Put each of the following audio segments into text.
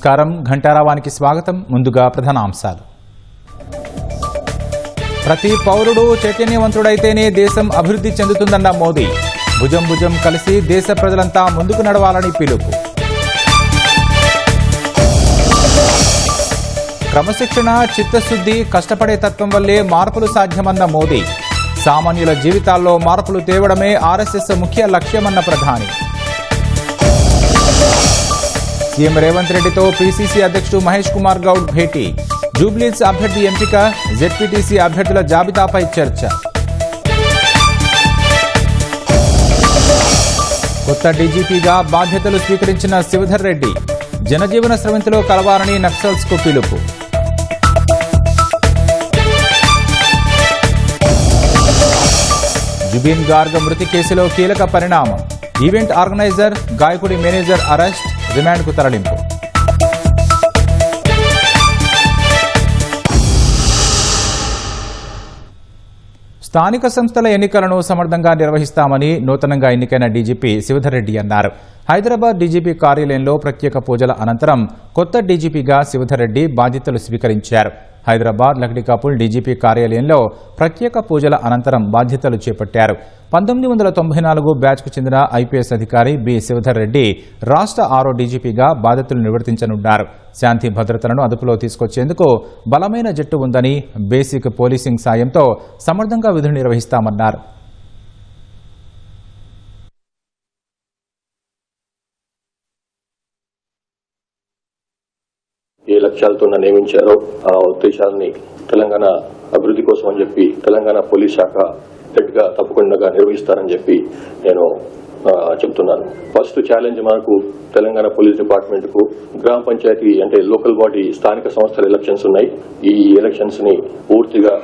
నమస్కారం. ఘంటారావానికి స్వాగతం. ముందుగా ప్రధానాంశాలు. ప్రతి పౌరుడు చైతన్యవంతుడైతేనే దేశం అభివృద్ధి చెందుతుందన్న మోదీ. భుజం భుజం కలిసి దేశ ప్రజలంతా ముందుకు నడవాలని పిలుపు. క్రమశిక్షణ, చిత్తశుద్ధి, కష్టపడే తత్వం వల్లే మార్పులు సాధ్యమన్న మోదీ. సామాన్యుల జీవితాల్లో మార్పులు తేవడమే ఆర్ఎస్ఎస్ ముఖ్య లక్ష్యమన్న ప్రధాని. సీఎం రేవంత్ రెడ్డితో పీసీసీ అధ్యక్షుడు మహేష్ కుమార్ గౌడ్ భేటీ. జూబ్లీహిల్స్ అభ్యర్థి ఎంపిక, జెడ్పీటీసీ అభ్యర్థుల జాబితాపై చర్చ. కొత్త డీజీపీగా బాధ్యతలు స్వీకరించిన శివధర్ రెడ్డి. జనజీవన స్రవంతిలో కలవాలని నక్సల్స్ కు పిలుపు. జుబీన్ గార్గ్ మృతి కేసులో కీలక పరిణామం. ఈవెంట్ ఆర్గనైజర్, గాయకుడి మేనేజర్ అరెస్ట్, రిమాండ్కు తరలింపు. స్థానిక సంస్థల ఎన్నికలను సమర్థంగా నిర్వహిస్తామని నూతనంగా ఎన్నికైన డీజీపీ శివధర్ రెడ్డి అన్నారు. హైదరాబాద్ డీజీపీ కార్యాలయంలో ప్రత్యేక పూజల అనంతరం కొత్త డీజీపీగా శివధర్ రెడ్డి బాధ్యతలు స్వీకరించారు. హైదరాబాద్ లక్డీకాపుల్ డీజీపీ కార్యాలయంలో ప్రత్యేక పూజల అనంతరం బాధ్యతలు చేపట్టారు. 1994 బ్యాచ్కు చెందిన ఐపీఎస్ అధికారి బి శివధర్ రెడ్డి రాష్ట్ర 6వ డీజీపీగా బాధ్యతలు నిర్వర్తించనున్నారు. శాంతి భద్రతలను అదుపులో తీసుకొచ్చేందుకు బలమైన జట్టు ఉందని, బేసిక్ పోలీసింగ్ సాయంతో సమర్థంగా విధులు నిర్వహిస్తామన్నారు. ఏ లక్ష్యాలతో నియమించారో ఆ ఉద్దేశాలని తెలంగాణ అభివృద్ధి కోసం అని చెప్పి తెలంగాణ పోలీస్ శాఖ హెడ్గా తప్పకుండా నిర్వహిస్తారని చెప్పి నేను చెప్తున్నాను. ఫస్ట్ ఛాలెంజ్ మనకు తెలంగాణ పోలీస్ డిపార్ట్మెంట్ కు గ్రామ పంచాయతీ అంటే లోకల్ బాడీ స్థానిక సంస్థల ఎలక్షన్స్ ఉన్నాయి. ఈ ఎలక్షన్స్ ని పూర్తిగా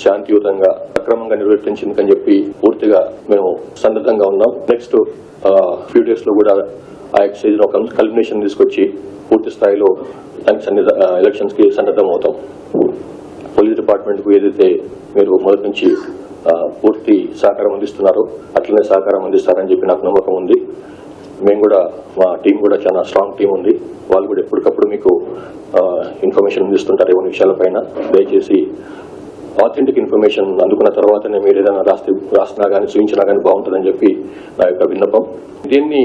శాంతియుతంగా సక్రమంగా నిర్వర్తించిందని చెప్పి పూర్తిగా మేము సన్నద్ధంగా ఉన్నాం. నెక్స్ట్ ఫ్యూ డేస్ లో కూడా ఆ ఎక్సైజ్ లో కల్మినేషన్ తీసుకొచ్చి పూర్తి స్థాయిలో ఎలక్షన్స్ కి సన్నద్ధం అవుతాం. పోలీస్ డిపార్ట్మెంట్ కు ఏదైతే మీరు మొదటి నుంచి పూర్తి సహకారం అందిస్తున్నారో అట్లనే సహకారం అందిస్తారని చెప్పి నాకు నమ్మకం ఉంది. మేము కూడా మా టీం కూడా చాలా స్ట్రాంగ్ టీం ఉంది. వాళ్ళు కూడా ఎప్పటికప్పుడు మీకు ఇన్ఫర్మేషన్ అందిస్తుంటారు ఏమైనా విషయాలపైన. దయచేసి ఆథెంటిక్ ఇన్ఫర్మేషన్ అందుకున్న తర్వాతనే మీరు ఏదైనా రాసినా కానీ చూపించినా కానీ బాగుంటుందని చెప్పి నా యొక్క విన్నపం. దీన్ని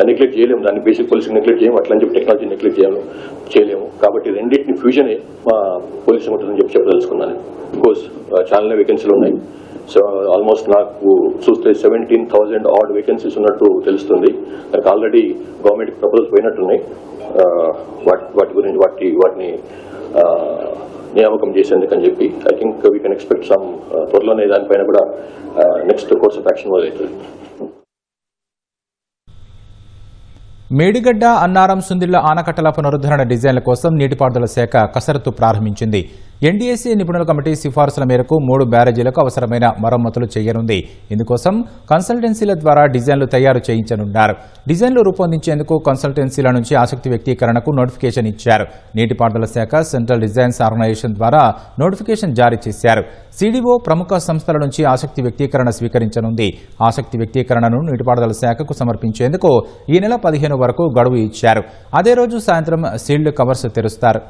నెగ్లెక్ట్ చేయలేము, దాన్ని బేసిక్ పోలీసింగ్ నెగ్లెక్ట్ చేయము, అట్లని చెప్పి టెక్నాలజీ నెగ్లెక్ట్ చేయలేము. కాబట్టి రెండింటిని ఫ్యూజనే మా పోలీసింగ్ ఉంటుందని చెప్పి చెప్పదలుచుకున్నాను. బికాస్ చాలా వేకెన్సీలు ఉన్నాయి. సో ఆల్మోస్ట్ నాకు చూస్తే 17,000 ఆడ్ వేకెన్సీస్ ఉన్నట్టు తెలుస్తుంది. దానికి ఆల్రెడీ గవర్నమెంట్ ప్రపోజల్స్ పోయినట్టున్నాయి. వాటి గురించి వాటిని నియామకం చేసేందుకని చెప్పి I think we can expect some త్వరలోనే దానిపైన కూడా నెక్స్ట్ కోర్స్ ఆఫ్ యాక్షన్ మొదలవుతుంది. మేడిగడ్డ, అన్నారం, సుందిళ్ల ఆనకట్టల పునరుద్ధరణ డిజైన్ల కోసం నీటిపారుదల శాఖ కసరత్తు ప్రారంభించింది. ఎన్డీఏసీ నిపుణుల కమిటీ సిఫార్సుల మేరకు 3 బ్యారేజీలకు అవసరమైన మరమ్మతులు చేయనుంది. ఇందుకోసం కన్సల్టెన్సీల ద్వారా డిజైన్లు తయారు చేయించనున్నారు. డిజైన్లు రూపొందించేందుకు కన్సల్టెన్సీల నుంచి ఆసక్తి వ్యక్తీకరణకు నోటిఫికేషన్ ఇచ్చారు. నీటిపారుదల శాఖ సెంట్రల్ డిజైన్స్ ఆర్గనైజేషన్ ద్వారా నోటిఫికేషన్ జారీ చేశారు. సీడీఓ ప్రముఖ సంస్థల నుంచి ఆసక్తి వ్యక్తీకరణ స్వీకరించనుంది. ఆసక్తి వ్యక్తీకరణను నీటిపారుదల శాఖకు సమర్పించేందుకు ఈ నెల 15 వరకు గడువు ఇచ్చారు. అదే రోజు సాయంత్రం సీల్డ్ కవర్స్ తెరుస్తారు.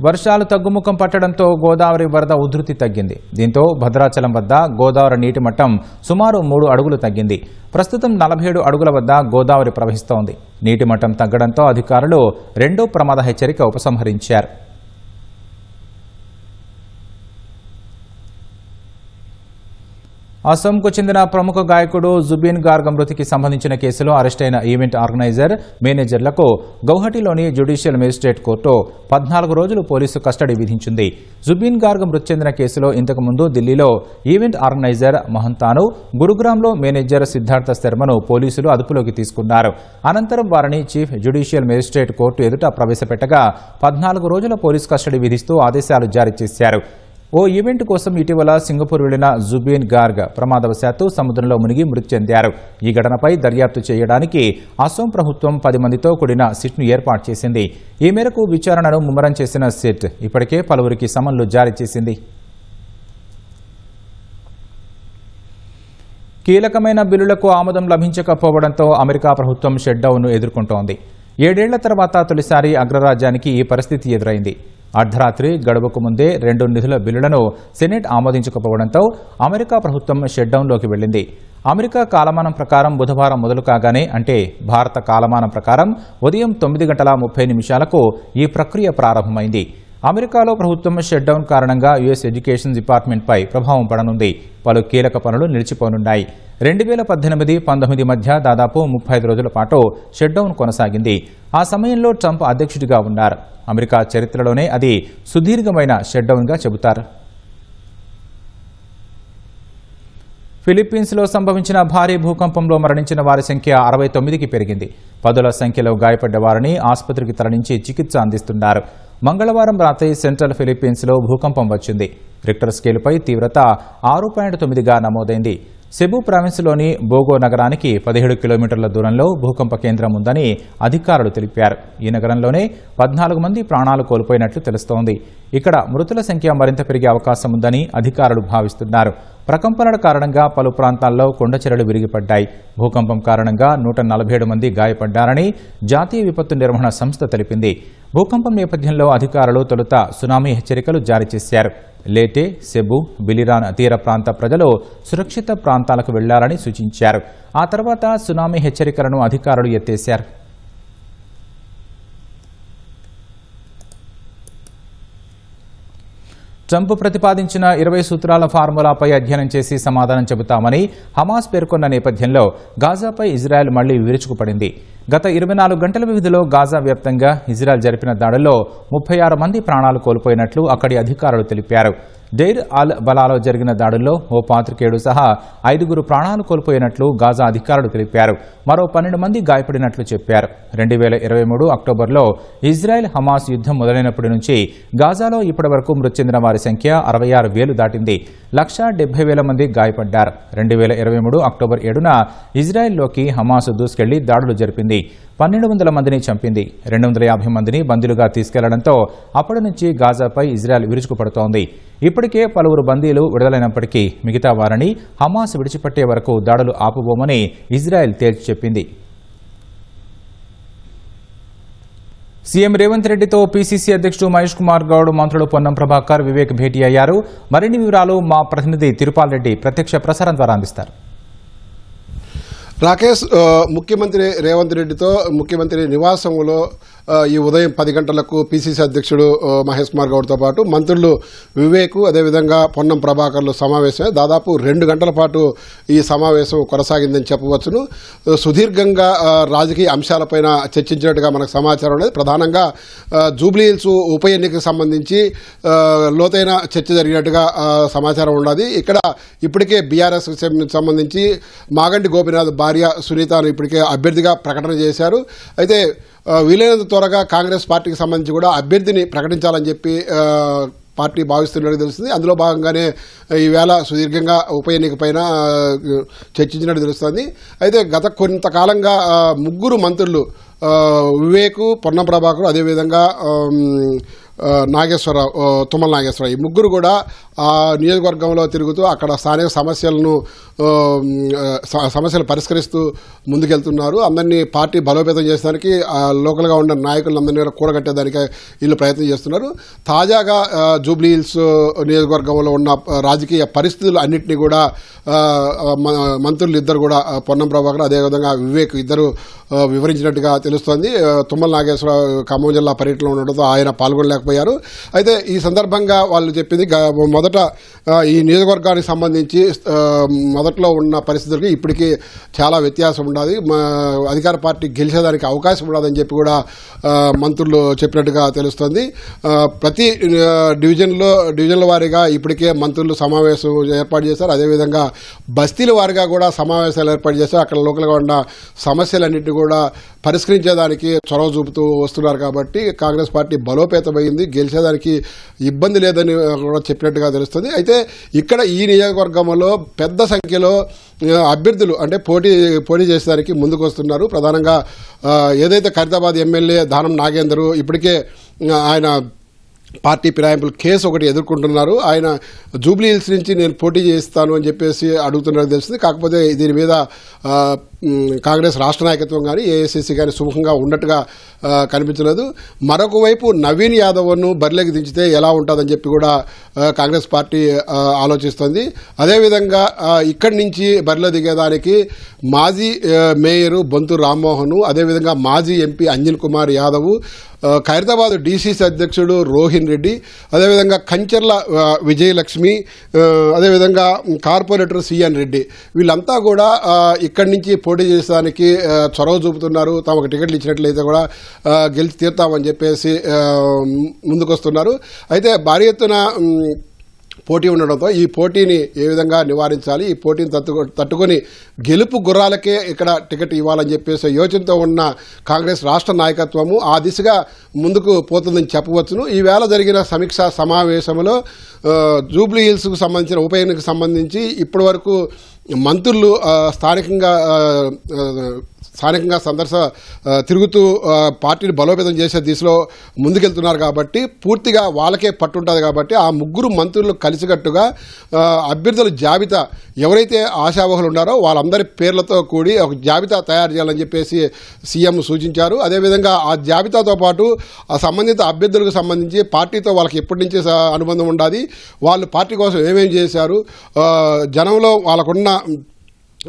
వర్షాలు తగ్గుముఖం పట్టడంతో గోదావరి వరద ఉధృతి తగ్గింది. దీంతో భద్రాచలం వద్ద గోదావరి నీటి మట్టం సుమారు 3 అడుగులు తగ్గింది. ప్రస్తుతం 47 అడుగుల వద్ద గోదావరి ప్రవహిస్తోంది. నీటి మట్టం తగ్గడంతో అధికారులు 2వ ప్రమాద హెచ్చరిక ఉపసంహరించారు. అసోంకు చెందిన ప్రముఖ గాయకుడు జుబీన్ గార్గ్ మృతికి సంబంధించిన కేసులో అరెస్టైన ఈవెంట్ ఆర్గనైజర్, మేనేజర్లకు గౌహటిలోని జ్యుడిషియల్ మేజిస్ట్రేట్ కోర్టు 14 రోజులు పోలీసు కస్టడీ విధించింది. జుబీన్ గార్గ్ మృతి చెందిన కేసులో ఇంతకుముందు ఢిల్లీలో ఈవెంట్ ఆర్గనైజర్ మహంతాను, గురుగ్రామ్లో మేనేజర్ సిద్ధార్థ శర్మను పోలీసులు అదుపులోకి తీసుకున్నారు. అనంతరం వారిని చీఫ్ జ్యుడిషియల్ మేజిస్ట్రేట్ కోర్టు ఎదుట ప్రవేశపెట్టగా 14 రోజుల పోలీసు కస్టడీ విధిస్తూ ఆదేశాలు జారీ చేశారు. ఓ ఈవెంట్ కోసం ఇటీవల సింగపూర్ వెళ్లిన జుబీన్ గార్గ్ ప్రమాదవశాత్తు సముద్రంలో మునిగి మృతి చెందారు. ఈ ఘటనపై దర్యాప్తు చేయడానికి అసోం ప్రభుత్వం 10 మందితో కూడిన సిట్ను ఏర్పాటు చేసింది. ఈ మేరకు విచారణను ముమ్మరం చేసిన సిట్ ఇప్పటికే పలువురికి సమన్లు జారీ చేసింది. కీలకమైన బిల్లులకు ఆమోదం లభించకపోవడంతో అమెరికా ప్రభుత్వం షట్డౌన్ను ఎదుర్కొంటోంది. 7 ఏళ్ల తర్వాత తొలిసారి అగ్రరాజ్యానికి ఈ పరిస్థితి ఎదురైంది. అర్ధరాత్రి గడువుకు ముందే 2 నిధుల బిల్లులను సెనెట్ ఆమోదించకపోవడంతో అమెరికా ప్రభుత్వం షట్డౌన్లోకి వెళ్లింది. అమెరికా కాలమానం ప్రకారం బుధవారం మొదలు కాగానే, అంటే భారత కాలమానం ప్రకారం ఉదయం 9:30 ఈ ప్రక్రియ ప్రారంభమైంది. అమెరికాలో ప్రభుత్వం షట్డౌన్ కారణంగా యుఎస్ ఎడ్యుకేషన్ డిపార్ట్మెంట్పై ప్రభావం పడనుంది. పలు కీలక పనులు నిలిచిపోనున్నాయి. 2018-19 మధ్య దాదాపు 35 రోజుల పాటు షట్డౌన్ కొనసాగింది. ఆ సమయంలో ట్రంప్ అధ్యక్షుడిగా ఉన్నారు. అమెరికా చరిత్రలోనే అది సుదీర్ఘమైన షట్డౌన్గా చెబుతారు. ఫిలిప్పీన్స్లో సంభవించిన భారీ భూకంపంలో మరణించిన వారి సంఖ్య 69కి పెరిగింది. పదుల సంఖ్యలో గాయపడ్డ వారిని ఆసుపత్రికి తరలించి చికిత్స అందిస్తున్నారు. మంగళవారం రాత్రి సెంట్రల్ ఫిలిప్పీన్స్లో భూకంపం వచ్చింది. రిక్టర్ స్కేలుపై తీవ్రత 6.9గా నమోదైంది. సెబు ప్రావిన్స్లోని బోగో నగరానికి 17 కిలోమీటర్ల దూరంలో భూకంప కేంద్రం ఉందని అధికారులు తెలిపారు. ఈ నగరంలోనే 14 మంది ప్రాణాలు కోల్పోయినట్లు తెలుస్తోంది. ఇక్కడ మృతుల సంఖ్య మరింత పెరిగే అవకాశం ఉందని అధికారులు భావిస్తున్నారు. ప్రకంపనల కారణంగా పలు ప్రాంతాల్లో కొండచెరలు విరిగిపడ్డాయి. భూకంపం కారణంగా 147 మంది గాయపడ్డారని జాతీయ విపత్తు నిర్వహణ సంస్థ తెలిపింది. భూకంపం నేపథ్యంలో అధికారులు తొలుత సునామీ హెచ్చరికలు జారీ చేశారు. లేటే, సెబు, బిలిరాన్ తీర ప్రాంత ప్రజలు సురక్షిత ప్రాంతాలకు వెళ్లాలని సూచించారు. ఆ తర్వాత సునామీ హెచ్చరికలను అధికారులు ఎత్తేశారు. ట్రంప్ ప్రతిపాదించిన 20 సూత్రాల ఫార్ములాపై అధ్యయనం చేసి సమాధానం చెబుతామని హమాస్ పేర్కొన్న నేపథ్యంలో గాజాపై ఇజ్రాయెల్ మళ్లీ విరుచుకుపడింది. గత 24 గంటల వ్యవధిలో గాజా వ్యాప్తంగా ఇజ్రాయెల్ జరిపిన దాడుల్లో 36 మంది ప్రాణాలు కోల్పోయినట్లు అక్కడి అధికారులు తెలిపారు. డెయిర్ అల్ బలాలో జరిగిన దాడుల్లో ఓ పాత్రికేయుడు సహా 5గురు ప్రాణాలు కోల్పోయినట్లు గాజా అధికారులు తెలిపారు. మరో 12 మంది గాయపడినట్లు చెప్పారు. 2023 అక్టోబర్లో ఇజ్రాయెల్ హమాస్ యుద్ధం మొదలైనప్పటి నుంచి గాజాలో ఇప్పటివరకు మృతి చెందిన వారి సంఖ్య 66,000 దాటింది. 170,000 మంది గాయపడ్డారు. 2023 అక్టోబర్ 7న ఇజ్రాయెల్లోకి హమాస్ దూసుకెళ్లి దాడులు జరిపింది. 1,200 మందిని చంపింది. 250 మందిని బందీలుగా తీసుకెళ్లడంతో అప్పటి నుంచి గాజాపై ఇజ్రాయెల్ విరుచుకుపడుతోంది. ఇప్పటికే పలువురు బందీలు విడుదలైనప్పటికీ మిగతా వారిని హమాస్ విడిచిపెట్టే వరకు దాడులు ఆపబోమని ఇజ్రాయెల్ తేల్చి చెప్పింది. సీఎం రేవంత్ రెడ్డితో పీసీసీ అధ్యక్షుడు మహేష్ కుమార్ గౌడ్, మంత్రులు పొన్నం ప్రభాకర్, వివేక్ భేటీ అయ్యారు. మరిన్ని వివరాలు మా ప్రతినిధి తిరుపాల్ రెడ్డి ప్రత్యక్ష ప్రసారం ద్వారా అందిస్తారు. రాకేష్, ముఖ్యమంత్రి రేవంత్ రెడ్డితో ముఖ్యమంత్రి నివాసంలో ఈ ఉదయం 10 గంటలకు పీసీసీ అధ్యక్షుడు మహేష్ కుమార్ గౌడ్తో పాటు మంత్రులు వివేక్, అదేవిధంగా పొన్నం ప్రభాకర్లు సమావేశమై దాదాపు 2 గంటల పాటు ఈ సమావేశం కొనసాగిందని చెప్పవచ్చును. సుదీర్ఘంగా రాజకీయ అంశాలపైన చర్చించినట్టుగా మనకు సమాచారం లేదు. ప్రధానంగా జూబ్లీ హిల్స్ ఉప ఎన్నికకు సంబంధించి లోతైన చర్చ జరిగినట్టుగా సమాచారం ఉన్నది. ఇక్కడ ఇప్పటికే బీఆర్ఎస్ సంబంధించి మాగంటి గోపీనాథ్ భార్య సునీతను ఇప్పటికే అభ్యర్థిగా ప్రకటన చేశారు. అయితే వీలైనంత త్వరగా కాంగ్రెస్ పార్టీకి సంబంధించి కూడా అభ్యర్థిని ప్రకటించాలని చెప్పి పార్టీ భావిస్తున్నట్టు తెలుస్తుంది. అందులో భాగంగానే ఈవేళ సుదీర్ఘంగా ఉప ఎన్నిక పైన చర్చించినట్టు తెలుస్తుంది. అయితే గత కొంతకాలంగా 3 మంత్రులు వివేక్, పొన్నం ప్రభాకర్, అదేవిధంగా నాగేశ్వరరావు, తుమ్మల నాగేశ్వరరావు, ఈ 3 కూడా ఆ నియోజకవర్గంలో తిరుగుతూ అక్కడ స్థానిక సమస్యలు పరిష్కరిస్తూ ముందుకెళ్తున్నారు. అందరినీ పార్టీ బలోపేతం చేసేదానికి లోకల్గా ఉన్న నాయకులందరినీ కూడగట్టేదానికి వీళ్ళు ప్రయత్నం చేస్తున్నారు. తాజాగా జూబ్లీ హిల్స్ నియోజకవర్గంలో ఉన్న రాజకీయ పరిస్థితులు అన్నింటినీ కూడా మంత్రులు ఇద్దరు కూడా, పొన్నం ప్రభాకర్ అదేవిధంగా వివేక్ ఇద్దరు వివరించినట్టుగా తెలుస్తోంది. తుమ్మల నాగేశ్వరరావు ఖమ్మం జిల్లా పర్యటనలో ఉండడంతో ఆయన పాల్గొనలేకపోయారు. అయితే ఈ సందర్భంగా వాళ్ళు చెప్పింది, మొదట ఈ నియోజకవర్గానికి సంబంధించి మొదట్లో ఉన్న పరిస్థితులకి ఇప్పటికీ చాలా వ్యత్యాసం ఉన్నది. అధికార పార్టీ గెలిచేదానికి అవకాశం ఉండదని చెప్పి కూడా మంత్రులు చెప్పినట్టుగా తెలుస్తుంది. ప్రతి డివిజన్ల వారీగా ఇప్పటికే మంత్రులు సమావేశం ఏర్పాటు చేశారు. అదేవిధంగా బస్తీల వారీగా కూడా సమావేశాలు ఏర్పాటు చేశారు. అక్కడ లోకల్గా ఉన్న సమస్యలన్నింటినీ కూడా పరిష్కరించేదానికి చొరవ చూపుతూ వస్తున్నారు. కాబట్టి కాంగ్రెస్ పార్టీ బలోపేతమైంది, గెలిచేదానికి ఇబ్బంది లేదని కూడా చెప్పినట్టుగా తెలుస్తుంది. అయితే ఇక్కడ ఈ నియోజకవర్గంలో పెద్ద సంఖ్యలో అభ్యర్థులు అంటే పోటీ చేసేదానికి ముందుకు వస్తున్నారు. ప్రధానంగా ఏదైతే ఖైరతాబాద్ ఎమ్మెల్యే దానం నాగేందర్ ఇప్పటికే ఆయన పార్టీ ఫిరాయింపుల కేసు ఒకటి ఎదుర్కొంటున్నారు. ఆయన జూబ్లీ హిల్స్ నుంచి నేను పోటీ చేస్తాను అని చెప్పేసి అడుగుతున్నట్టు తెలిసింది. కాకపోతే దీని మీద కాంగ్రెస్ రాష్ట్ర నాయకత్వం కానీ ఏఐసిసి కానీ సుముఖంగా ఉన్నట్టుగా కనిపించలేదు. మరొక వైపు నవీన్ యాదవ్ను బరిలోకి దించితే ఎలా ఉంటుందని చెప్పి కూడా కాంగ్రెస్ పార్టీ ఆలోచిస్తోంది. అదేవిధంగా ఇక్కడి నుంచి బరిలో దిగేదానికి మాజీ మేయరు బొంతు రామ్మోహన్, అదేవిధంగా మాజీ ఎంపీ అంజన్ కుమార్ యాదవ్, ఖైరతాబాద్ డీసీసీ అధ్యక్షుడు రోహిన్ రెడ్డి, అదేవిధంగా కంచర్ల విజయలక్ష్మి, అదేవిధంగా కార్పొరేటర్ సిఎన్ రెడ్డి, వీళ్ళంతా కూడా ఇక్కడి నుంచి పోటీ చేసేదానికి చొరవ చూపుతున్నారు. తమకు టికెట్లు ఇచ్చినట్లయితే కూడా గెలిచి తీరుతామని చెప్పేసి ముందుకొస్తున్నారు. అయితే భారీ ఎత్తున పోటీ ఉండడంతో ఈ పోటీని ఏ విధంగా నివారించాలి, ఈ పోటీని తట్టుకొని గెలుపు గుర్రాలకే ఇక్కడ టికెట్ ఇవ్వాలని చెప్పేసి యోచనతో ఉన్న కాంగ్రెస్ రాష్ట్ర నాయకత్వము ఆ దిశగా ముందుకు పోతుందని చెప్పవచ్చును. ఈవేళ జరిగిన సమీక్షా సమావేశంలో జూబ్లీ హిల్స్కు సంబంధించిన ఉప ఎన్నికకు సంబంధించి ఇప్పటి వరకు మంత్రులు స్థానికంగా తిరుగుతూ పార్టీని బలోపేతం చేసే దిశలో ముందుకెళ్తున్నారు కాబట్టి పూర్తిగా వాళ్ళకే పట్టుంటుంది కాబట్టి ఆ ముగ్గురు మంత్రులు కలిసికట్టుగా అభ్యర్థుల జాబితా ఎవరైతే ఆశావహులు ఉన్నారో వాళ్ళందరి పేర్లతో కూడి ఒక జాబితా తయారు చేయాలని చెప్పేసి సీఎం సూచించారు. అదేవిధంగా ఆ జాబితాతో పాటు ఆ సంబంధిత అభ్యర్థులకు సంబంధించి పార్టీతో వాళ్ళకి ఎప్పటి నుంచి అనుబంధం ఉండాలి, వాళ్ళు పార్టీ కోసం ఏమేమి చేశారు, జనంలో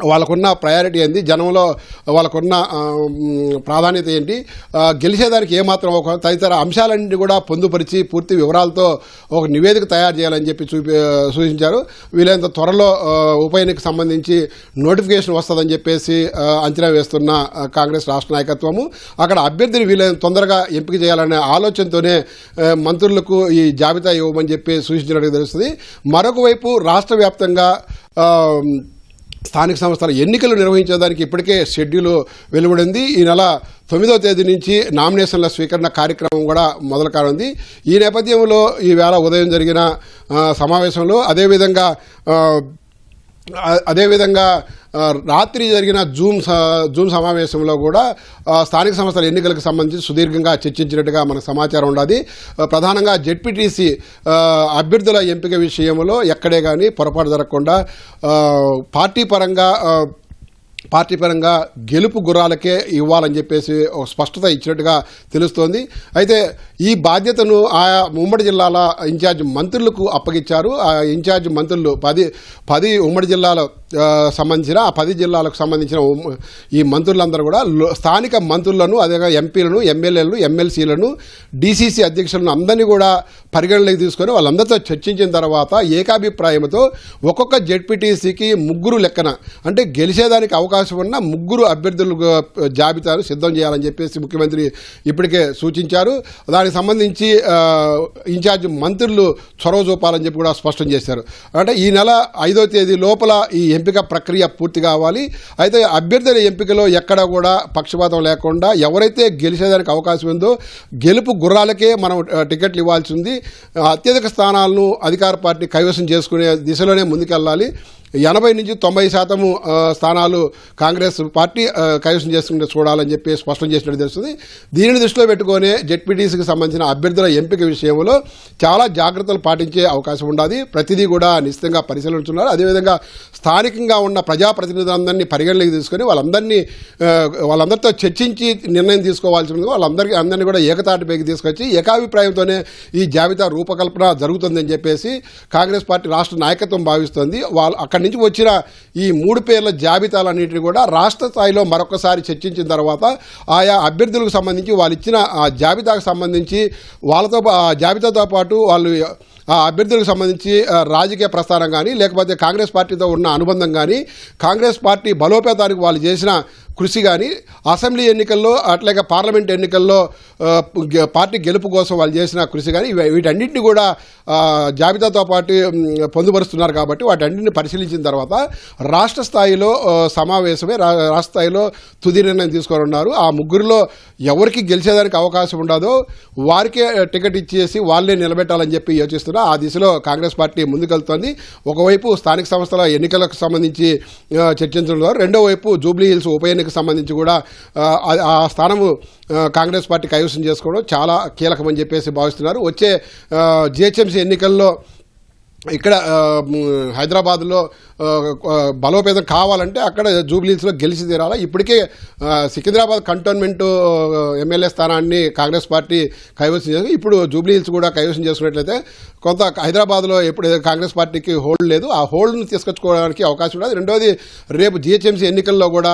వాళ్ళకున్న ప్రయారిటీ ఏంటి, జనంలో వాళ్ళకున్న ప్రాధాన్యత ఏంటి, గెలిచేదానికి ఏమాత్రం ఒక తదితర అంశాలన్నింటినీ కూడా పొందుపరిచి పూర్తి వివరాలతో ఒక నివేదిక తయారు చేయాలని చెప్పి సూచించారు. వీలైనంత త్వరలో ఉప ఎన్నికకు సంబంధించి నోటిఫికేషన్ వస్తుందని చెప్పేసి అంచనా వేస్తున్న కాంగ్రెస్ రాష్ట్ర నాయకత్వము అక్కడ అభ్యర్థిని వీలైనంత తొందరగా ఎంపిక చేయాలనే ఆలోచనతోనే మంత్రులకు ఈ జాబితా ఇవ్వమని చెప్పి సూచించినట్టు తెలుస్తుంది. మరొక వైపు రాష్ట్ర వ్యాప్తంగా స్థానిక సంస్థల ఎన్నికలు నిర్వహించేదానికి ఇప్పటికే షెడ్యూల్ వెలువడింది. ఈ నెల 9వ తేదీ నుంచి నామినేషన్ల స్వీకరణ కార్యక్రమం కూడా మొదలు కానుంది. ఈ నేపథ్యంలో ఈవేళ ఉదయం జరిగిన సమావేశంలో అదేవిధంగా రాత్రి జరిగిన జూమ్ సమావేశంలో కూడా స్థానిక సంస్థల ఎన్నికలకు సంబంధించి సుదీర్ఘంగా చర్చించినట్టుగా మనకు సమాచారం ఉన్నది. ప్రధానంగా జెడ్పీటీసీ అభ్యర్థుల ఎంపిక విషయంలో ఎక్కడే కానీ పొరపాటు జరగకుండా పార్టీ పరంగా గెలుపు గుర్రాలకే ఇవ్వాలని చెప్పేసి ఒక స్పష్టత ఇచ్చినట్టుగా తెలుస్తోంది. అయితే ఈ బాధ్యతను ఆయా ఉమ్మడి జిల్లాల ఇన్ఛార్జ్ మంత్రులకు అప్పగించారు. ఆ ఇన్ఛార్జ్ మంత్రులు 10 ఉమ్మడి జిల్లాల సంబంధించిన ఆ 10 జిల్లాలకు సంబంధించిన ఈ మంత్రులందరూ కూడా స్థానిక మంత్రులను, అదేవిధంగా ఎంపీలను, ఎమ్మెల్యేలను, ఎమ్మెల్సీలను, డీసీసీ అధ్యక్షులను అందరినీ కూడా పరిగణలోకి తీసుకొని వాళ్ళందరితో చర్చించిన తర్వాత ఏకాభిప్రాయంతో ఒక్కొక్క జెడ్పీటీసీకి 3 లెక్కన అంటే గెలిచేదానికి అవకాశం ఉన్న 3 అభ్యర్థుల జాబితాను సిద్ధం చేయాలని చెప్పేసి ముఖ్యమంత్రి ఇప్పటికే సూచించారు. దానికి సంబంధించి ఇన్ఛార్జ్ మంత్రులు చొరవ చూపాలని చెప్పి కూడా స్పష్టం చేశారు. అంటే ఈ నెల 5వ తేదీ లోపల ఈ ఎంపిక ప్రక్రియ పూర్తి కావాలి. అయితే అభ్యర్థుల ఎంపికలో ఎక్కడ కూడా పక్షపాతం లేకుండా ఎవరైతే గెలిచేదానికి అవకాశం ఉందో గెలుపు గుర్రాలకే మనం టికెట్లు ఇవ్వాల్సి ఉంది. అత్యధిక స్థానాలను అధికార పార్టీ కైవసం చేసుకునే దిశలోనే ముందుకెళ్లాలి. 80 నుంచి 90% స్థానాలు కాంగ్రెస్ పార్టీ కైవసం చేసుకుంటే చూడాలని చెప్పి స్పష్టం చేసినట్టు తెలుస్తుంది. దీనిని దృష్టిలో పెట్టుకునే జెడ్పీటీసీకి సంబంధించిన అభ్యర్థుల ఎంపిక విషయంలో చాలా జాగ్రత్తలు పాటించే అవకాశం ఉండాలి. ప్రతిదీ కూడా నిశ్చితంగా పరిశీలించున్నారు. అదేవిధంగా స్థానికంగా ఉన్న ప్రజాప్రతినిధులందరినీ పరిగణలోకి తీసుకొని వాళ్ళందరితో చర్చించి నిర్ణయం తీసుకోవాల్సి ఉంది. అందరినీ కూడా ఏకతాటిపైకి తీసుకొచ్చి ఏకాభిప్రాయంతోనే ఈ జాబితా రూపకల్పన జరుగుతుందని చెప్పేసి కాంగ్రెస్ పార్టీ రాష్ట్ర నాయకత్వం భావిస్తోంది. అక్కడి నుంచి వచ్చిన ఈ 3 పేర్ల జాబితాలన్నింటినీ కూడా రాష్ట్ర స్థాయిలో మరొకసారి చర్చించిన తర్వాత ఆయా అభ్యర్థులకు సంబంధించి వాళ్ళు ఇచ్చిన ఆ జాబితాకు సంబంధించి జాబితాతో పాటు వాళ్ళు ఆ అభ్యర్థులకు సంబంధించి రాజకీయ ప్రస్థానం కానీ లేకపోతే కాంగ్రెస్ పార్టీతో ఉన్న అనుబంధం కానీ కాంగ్రెస్ పార్టీ బలోపేతానికి వాళ్ళు చేసిన కృషి కానీ అసెంబ్లీ ఎన్నికల్లో అట్లాగే పార్లమెంట్ ఎన్నికల్లో పార్టీ గెలుపు కోసం వాళ్ళు చేసిన కృషి కానీ వీటన్నింటినీ కూడా జాబితాతో పాటు పొందుపరుస్తున్నారు. కాబట్టి వాటన్నింటిని పరిశీలించిన తర్వాత రాష్ట్ర స్థాయిలో రాష్ట్ర స్థాయిలో తుది నిర్ణయం తీసుకోనున్నారు. ఆ 3లో ఎవరికి గెలిచేదానికి అవకాశం ఉండదో వారికే టికెట్ ఇచ్చేసి వాళ్ళే నిలబెట్టాలని చెప్పి యోచిస్తున్నారు. ఆ దిశలో కాంగ్రెస్ పార్టీ ముందుకెళ్తోంది. ఒకవైపు స్థానిక సంస్థల ఎన్నికలకు సంబంధించి చర్చించడం, రెండో వైపు జూబ్లీ హిల్స్ ఉప ఎన్నిక ఎమ్మెల్యేలకు సంబంధించి కూడా ఆ స్థానము కాంగ్రెస్ పార్టీ కైవసం చేసుకోవడం చాలా కీలకమని చెప్పేసి భావిస్తున్నారు. వచ్చే జిహెచ్ఎంసీ ఎన్నికల్లో ఇక్కడ హైదరాబాద్లో బలోపేతం కావాలంటే అక్కడ జూబ్లీహిల్స్లో గెలిచి తీరాలా. ఇప్పటికే సికింద్రాబాద్ కంటోన్మెంట్ ఎమ్మెల్యే స్థానాన్ని కాంగ్రెస్ పార్టీ కైవసం చేసి ఇప్పుడు జూబ్లీహిల్స్ కూడా కైవసం చేసుకున్నట్లయితే కొంత హైదరాబాద్లో ఎప్పుడు కాంగ్రెస్ పార్టీకి హోల్డ్ లేదు, ఆ హోల్డ్ను తీసుకొచ్చుకోవడానికి అవకాశం ఉండదు. రెండవది రేపు జిహెచ్ఎంసీ ఎన్నికల్లో కూడా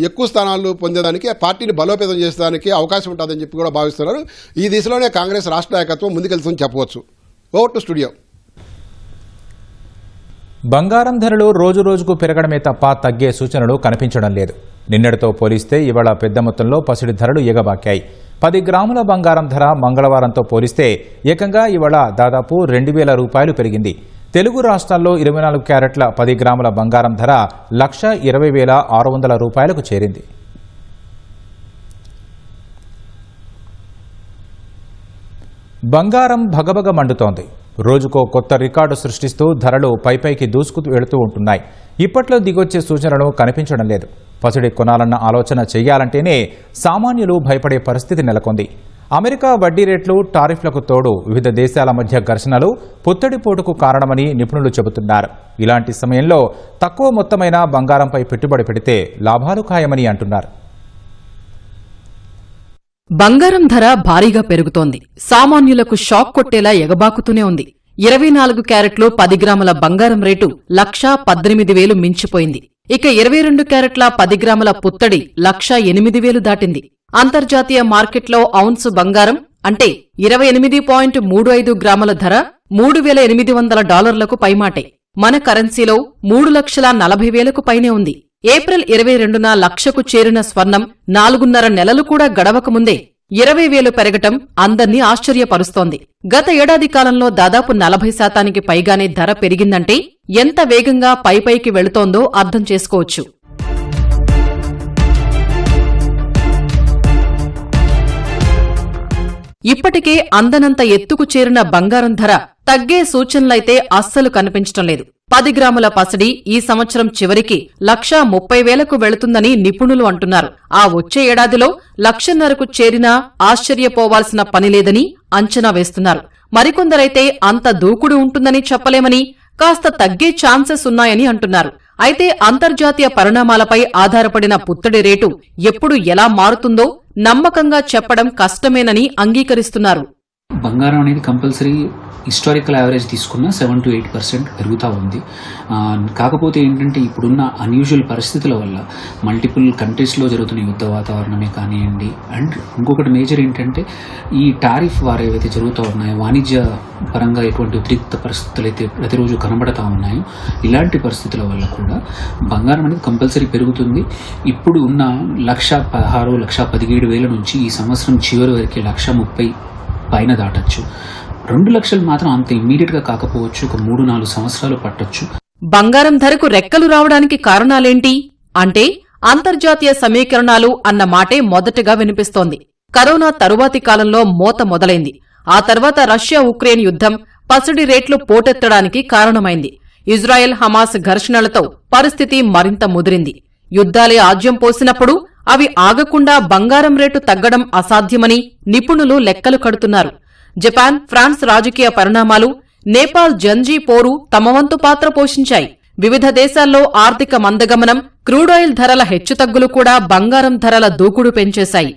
ఎక్కువ స్థానాలు పొందేదానికి పార్టీని బలోపేతం చేసేదానికి అవకాశం ఉంటుందని చెప్పి కూడా భావిస్తున్నారు. ఈ దిశలోనే కాంగ్రెస్ రాష్ట్ర నాయకత్వం ముందుకెళ్తుందని చెప్పవచ్చు. Over to studio. బంగారం ధరలు రోజురోజుకు పెరగడమే తప్ప తగ్గే సూచనలు కనిపించడం లేదు. నిన్నటితో పోలిస్తే ఇవాళ పెద్ద మొత్తంలో పసిడి ధరలు ఎగబాకాయి. 10 గ్రాముల బంగారం ధర మంగళవారంతో పోలిస్తే ఏకంగా ఇవాళ దాదాపు 2,000 రూపాయలు పెరిగింది. తెలుగు రాష్ట్రాల్లో 24 క్యారెట్ల 10 గ్రాముల బంగారం ధర 1,20,600 రూపాయలకు చేరింది. బంగారం భగభగ మండుతోంది. రోజుకో కొత్త రికార్డు సృష్టిస్తూ ధరలు పైపైకి దూసుకు వెళుతూ ఉంటున్నాయి. ఇప్పట్లో దిగొచ్చే సూచనలు కనిపించడం లేదు. పసిడి కొనాలన్న ఆలోచన చేయాలంటేనే సామాన్యులు భయపడే పరిస్థితి నెలకొంది. అమెరికా వడ్డీ రేట్లు, టారిఫ్లకు తోడు వివిధ దేశాల మధ్య ఘర్షణలు పుత్తడిపోటుకు కారణమని నిపుణులు చెబుతున్నారు. ఇలాంటి సమయంలో తక్కువ మొత్తమైన బంగారంపై పెట్టుబడి పెడితే లాభాలు ఖాయమని అంటున్నారు. బంగారం ధర భారీగా పెరుగుతోంది. సామాన్యులకు షాక్ కొట్టేలా ఎగబాకుతూనే ఉంది. 24 క్యారెట్లు 10 గ్రాముల బంగారం రేటు 1,18,000 మించిపోయింది. ఇక 22 క్యారెట్ల 10 గ్రాముల పుత్తడి 1,08,000 దాటింది. అంతర్జాతీయ మార్కెట్లో ఔన్సు బంగారం అంటే 28.35 గ్రాముల ధర $3,800 పైమాటే. మన కరెన్సీలో 3,40,000 పైనే ఉంది. ఏప్రిల్ 22న 1,00,000కు చేరిన స్వర్ణం 4.5 నెలలు కూడా గడవకముందే 20,000 పెరగటం అందర్నీ ఆశ్చర్యపరుస్తోంది. గత ఏడాది కాలంలో దాదాపు 40% పైగానే ధర పెరిగిందంటే ఎంత వేగంగా పైపైకి వెళుతోందో అర్థం చేసుకోవచ్చు. ఇప్పటికే అందనంత ఎత్తుకు చేరిన బంగారం ధర తగ్గే సూచనలైతే అస్సలు కనిపించటం లేదు. 10 గ్రాముల పసిడి ఈ సంవత్సరం చివరికి 1,30,000కు వెళుతుందని నిపుణులు అంటున్నారు. ఆ వచ్చే ఏడాదిలో 1,50,000కు చేరినా ఆశ్చర్యపోవాల్సిన పనిలేదని అంచనా వేస్తున్నారు. మరికొందరైతే అంత దూకుడు ఉంటుందని చెప్పలేమని, కాస్త తగ్గే ఛాన్సెస్ ఉన్నాయని అంటున్నారు. అయితే అంతర్జాతీయ పరిణామాలపై ఆధారపడిన పుత్తడి రేటు ఎప్పుడు ఎలా మారుతుందో నమ్మకంగా చెప్పడం కష్టమేనని అంగీకరిస్తున్నారు. బంగారం అనేది కంపల్సరీ హిస్టారికల్ యావరేజ్ తీసుకున్న 7 to 8% పెరుగుతూ ఉంది. కాకపోతే ఏంటంటే ఇప్పుడున్న అన్యూజువల్ పరిస్థితుల వల్ల మల్టిపుల్ కంట్రీస్లో జరుగుతున్న యుద్ధ వాతావరణమే కానివ్వండి, అండ్ ఇంకొకటి మేజర్ ఏంటంటే ఈ టారిఫ్ వారు ఏవైతే జరుగుతూ ఉన్నాయో, వాణిజ్య పరంగా ఎటువంటి ఉద్రిక్త పరిస్థితులు అయితే ప్రతిరోజు కనబడతా ఉన్నాయో, ఇలాంటి పరిస్థితుల వల్ల కూడా బంగారం అనేది కంపల్సరీ పెరుగుతుంది. ఇప్పుడు ఉన్న 1,16,000, 1,17,000 నుంచి ఈ సంవత్సరం చివరి వరకు 1,30,000 పైన దాటచ్చు. 2 లక్షలు మాత్రం అంత ఇమ్మీడియట్ గా కాకపోవచ్చు, ఒక 3-4 సంవత్సరాలు పట్టొచ్చు. బంగారం ధరకు రెక్కలు రావడానికి కారణాలేంటి అంటే అంతర్జాతీయ సమీకరణాలు అన్న మాటే మొదటగా వినిపిస్తోంది. కరోనా తరువాతి కాలంలో మోత మొదలైంది. ఆ తర్వాత రష్యా ఉక్రెయిన్ యుద్ధం పసిడి రేట్లు పోటెత్తడానికి కారణమైంది. ఇజ్రాయెల్ హమాస్ ఘర్షణలతో పరిస్థితి మరింత ముదిరింది. యుద్ధాలే ఆజ్యం పోసినప్పుడు అవి ఆగకుండా బంగారం రేటు తగ్గడం అసాధ్యమని నిపుణులు లెక్కలు కడుతున్నారు. జపాన్, ఫ్రాన్స్ రాజకీయ పరిణామాలు, నేపాల్ జంజీ పోరు తమ వంతు పాత్ర పోషించాయి. వివిధ దేశాల్లో ఆర్థిక మందగమనం, క్రూడాయిల్ ధరల హెచ్చుతగ్గులు కూడా బంగారం ధరల దూకుడు పెంచేశాయి.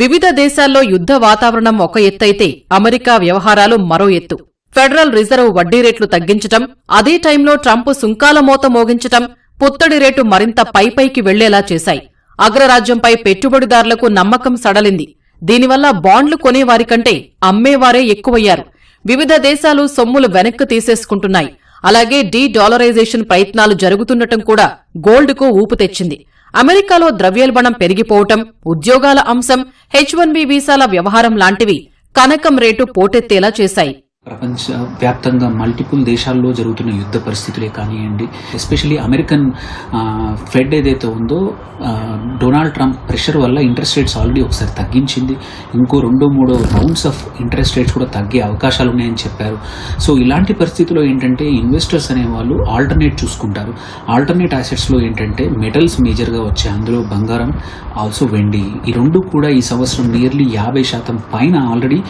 వివిధ దేశాల్లో యుద్ధ వాతావరణం ఒక ఎత్తైతే అమెరికా వ్యవహారాలు మరో ఎత్తు. ఫెడరల్ రిజర్వ్ వడ్డీ రేట్లు తగ్గించటం, అదే టైంలో ట్రంప్ సుంకాల మోత మోగించటం పుత్తడి రేటు మరింత పైపైకి వెళ్లేలా చేశాయి. అగ్రరాజ్యంపై పెట్టుబడిదారులకు నమ్మకం సడలింది. దీనివల్ల బాండ్లు కొనేవారికంటే అమ్మేవారే ఎక్కువయ్యారు. వివిధ దేశాలు సొమ్ములు వెనక్కు తీసేసుకుంటున్నాయి. అలాగే డీ-డాలరైజేషన్ ప్రయత్నాలు జరుగుతుండటం కూడా గోల్డ్కు ఊపు తెచ్చింది. అమెరికాలో ద్రవ్యోల్బణం పెరిగిపోవటం, ఉద్యోగాల అంశం, H-1B వీసాల వ్యవహారం లాంటివి కనకం రేటు పోటెత్తేలా చేశాయి. ప్రపంచ వ్యాప్తంగా మల్టిపుల్ దేశాల్లో జరుగుతున్న యుద్ధ పరిస్థితులే కానివ్వండి, ఎస్పెషలీ అమెరికన్ ఫెడ్ ఏదైతే ఉందో డొనాల్డ్ ట్రంప్ ప్రెషర్ వల్ల ఇంట్రెస్ట్ రేట్స్ ఆల్రెడీ ఒకసారి తగ్గించింది, ఇంకో 2-3 రౌండ్స్ ఆఫ్ ఇంట్రెస్ట్ రేట్స్ కూడా తగ్గే అవకాశాలు ఉన్నాయని చెప్పారు. సో ఇలాంటి పరిస్థితుల్లో ఏంటంటే ఇన్వెస్టర్స్ అనేవాళ్ళు ఆల్టర్నేట్ చూసుకుంటారు. ఆల్టర్నేట్ అసెట్స్లో ఏంటంటే మెటల్స్ మేజర్గా వచ్చాయి, అందులో బంగారం, ఆల్సో వెండి. ఈ రెండు కూడా ఈ సంవత్సరం నియర్లీ 50% పైన ఆల్రెడీ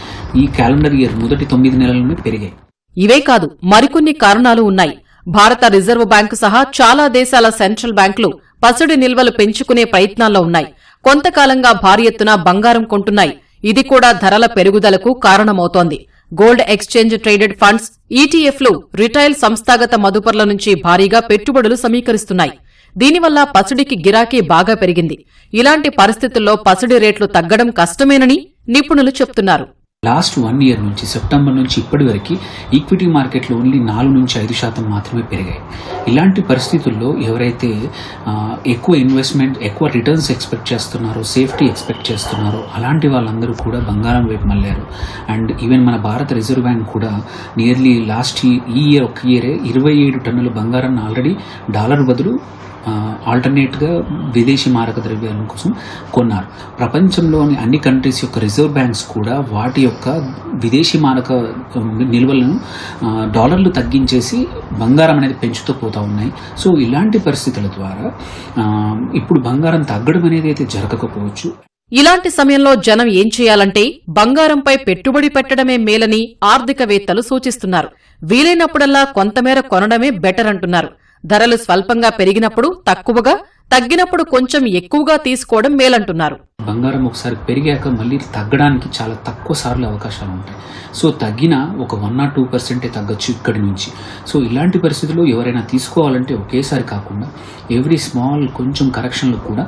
ఈ క్యాలెండర్ ఇయర్ మొదటి 9 నెలల పెరిగాయి. ఇవే కాదు, మరికొన్ని కారణాలు ఉన్నాయి. భారత రిజర్వ్ బ్యాంకు సహా చాలా దేశాల సెంట్రల్ బ్యాంకులు పసిడి నిల్వలు పెంచుకునే ప్రయత్నాల్లో ఉన్నాయి. కొంతకాలంగా భారీ ఎత్తున బంగారం కొంటున్నాయి. ఇది కూడా ధరల పెరుగుదలకు కారణమవుతోంది. గోల్డ్ ఎక్స్చేంజ్ ట్రేడెడ్ ఫండ్స్, ఈటీఎఫ్లు రిటైల్ సంస్థాగత మదుపర్ల నుంచి భారీగా పెట్టుబడులు సమీకరిస్తున్నాయి. దీనివల్ల పసిడికి గిరాకీ బాగా పెరిగింది. ఇలాంటి పరిస్థితుల్లో పసిడి రేట్లు తగ్గడం కష్టమేనని నిపుణులు చెప్తున్నారు. లాస్ట్ 1 ఇయర్ నుంచి సెప్టెంబర్ నుంచి ఇప్పటి వరకు ఈక్విటీ మార్కెట్లో ఓన్లీ 4-5% మాత్రమే పెరిగాయి. ఇలాంటి పరిస్థితుల్లో ఎవరైతే ఎక్కువ ఇన్వెస్ట్మెంట్, ఎక్కువ రిటర్న్స్ ఎక్స్పెక్ట్ చేస్తున్నారో, సేఫ్టీ ఎక్స్పెక్ట్ చేస్తున్నారో అలాంటి వాళ్ళందరూ కూడా బంగారం వైపు మళ్ళారు. అండ్ ఈవెన్ మన భారత రిజర్వ్ బ్యాంక్ కూడా నియర్లీ లాస్ట్ ఈ ఇయర్ ఒక ఇయరే 27 టన్నుల బంగారాన్ని ఆల్రెడీ డాలర్ బదులు ఆల్టర్నేట్గా విదేశీ మారక ద్రవ్యాల కోసం కొన్నారు. ప్రపంచంలోని అన్ని కంట్రీస్ యొక్క రిజర్వ్ బ్యాంక్స్ కూడా వాటి యొక్క విదేశీ మారక నిల్వలను డాలర్లు తగ్గించేసి బంగారం అనేది పెంచుతూ పోతా ఉన్నాయి. సో ఇలాంటి పరిస్థితుల ద్వారా ఇప్పుడు బంగారం తగ్గడం అనేది అయితే జరగకపోవచ్చు. ఇలాంటి సమయంలో జనం ఏం చేయాలంటే బంగారంపై పెట్టుబడి పెట్టడమే మేలని ఆర్థికవేత్తలు సూచిస్తున్నారు. వీలైనప్పుడల్లా కొంతమేర కొనడమే బెటర్ అంటున్నారు. ధరలు స్వల్పంగా పెరిగినప్పుడు తక్కువగా, తగ్గినప్పుడు కొంచెం ఎక్కువగా తీసుకోవడం మేలంటున్నారు. బంగారం ఒకసారి పెరిగాక మళ్ళీ తగ్గడానికి చాలా తక్కువ సార్లు అవకాశాలు ఉంటాయి. సో తగ్గిన ఒక 1-2% తగ్గచ్చు ఇక్కడి నుంచి. సో ఇలాంటి పరిస్థితుల్లో ఎవరైనా తీసుకోవాలంటే ఒకేసారి కాకుండా ఎవ్రీ స్మాల్ కొంచెం కరెక్షన్లు కూడా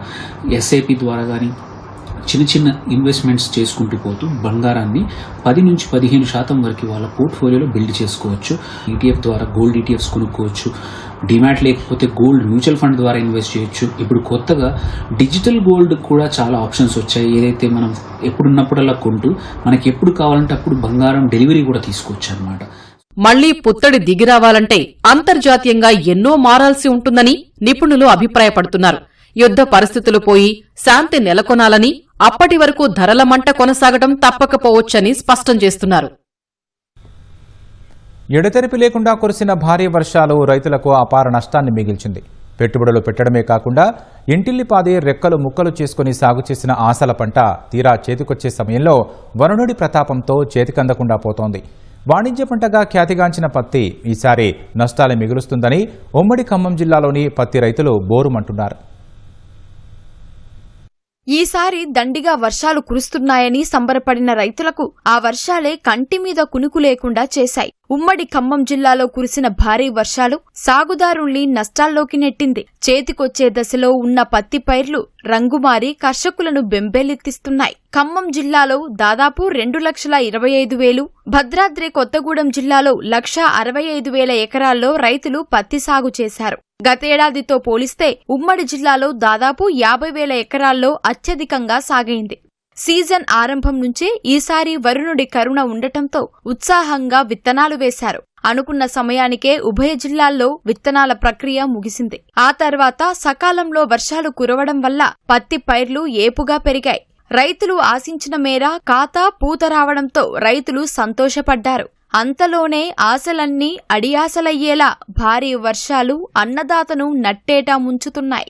ఎస్ఐపి ద్వారా కానీ చిన్న చిన్న ఇన్వెస్ట్మెంట్స్ చేసుకుంటూ పోతూ బంగారాన్ని 10-15% వరకు వాళ్ళ పోర్ట్ఫోలియోలో బిల్డ్ చేసుకోవచ్చు. ఈటీఎఫ్ ద్వారా గోల్డ్ ఈటీఎఫ్స్ కొనుక్కోవచ్చు. డిమాట్ లేకపోతే గోల్డ్ మ్యూచువల్ ఫండ్ ద్వారా ఇన్వెస్ట్ చేయొచ్చు. ఇప్పుడు కొత్తగా డిజిటల్ గోల్డ్ కూడా చాలా ఆప్షన్స్ వచ్చాయి. ఏదైతే మనం ఎప్పుడున్నప్పుడల్లా కొంటూ మనకి ఎప్పుడు కావాలంటే అప్పుడు బంగారం డెలివరీ కూడా తీసుకోవచ్చు అన్నమాట. మళ్లీ పుత్తడి దిగిరావాలంటే అంతర్జాతీయంగా ఎన్నో మారాల్సి ఉంటుందని నిపుణులు అభిప్రాయపడుతున్నారు. యుద్ధ పరిస్థితులు పోయి శాంతి నెలకొనాలని, అప్పటి వరకు ధరల మంట కొనసాగడం తప్పకపోవచ్చని స్పష్టం చేస్తున్నారు. ఎడతెరిపి లేకుండా కురిసిన భారీ వర్షాలు రైతులకు అపార నష్టాన్ని మిగిల్చింది. పెట్టుబడులు పెట్టడమే కాకుండా ఇంటిల్లిపాది రెక్కలు ముక్కలు చేసుకుని సాగు చేసిన ఆశల పంట తీరా చేతికొచ్చే సమయంలో వరుణుడి ప్రతాపంతో చేతికందకుండా పోతోంది. వాణిజ్య పంటగా ఖ్యాతిగాంచిన పత్తి ఈసారి నష్టాలు మిగులుస్తుందని ఉమ్మడి ఖమ్మం జిల్లాలోని పత్తి రైతులు బోరుమంటున్నారు. ఈసారి దండిగా వర్షాలు కురుస్తున్నాయని సంబరపడిన రైతులకు ఆ వర్షాలే కంటి మీద కునుకు లేకుండా చేశాయి. ఉమ్మడి ఖమ్మం జిల్లాలో కురిసిన భారీ వర్షాలు సాగుదారుల్ని నష్టాల్లోకి నెట్టింది. చేతికొచ్చే దశలో ఉన్న పత్తి పైర్లు రంగుమారి కర్షకులను బెంబేలెత్తిస్తున్నాయి. ఖమ్మం జిల్లాలో దాదాపు 2,25,000, భద్రాద్రి కొత్తగూడెం జిల్లాలో 1,65,000 ఎకరాల్లో రైతులు పత్తి సాగు చేశారు. గతేడాదితో పోలిస్తే ఉమ్మడి జిల్లాలో దాదాపు 50,000 ఎకరాల్లో అత్యధికంగా సాగైంది. సీజన్ ఆరంభం నుంచే ఈసారి వరుణుడి కరుణ ఉండటంతో ఉత్సాహంగా విత్తనాలు వేశారు. అనుకున్న సమయానికే ఉభయ జిల్లాల్లో విత్తనాల ప్రక్రియ ముగిసింది. ఆ తర్వాత సకాలంలో వర్షాలు కురవడం వల్ల పత్తి పైర్లు ఏపుగా పెరిగాయి. రైతులు ఆశించిన మేర కాత పూత రావడంతో రైతులు సంతోషపడ్డారు. అంతలోనే ఆశలన్నీ అడియాసలయ్యేలా భారీ వర్షాలు అన్నదాతను నట్టేటా ముంచుతున్నాయి.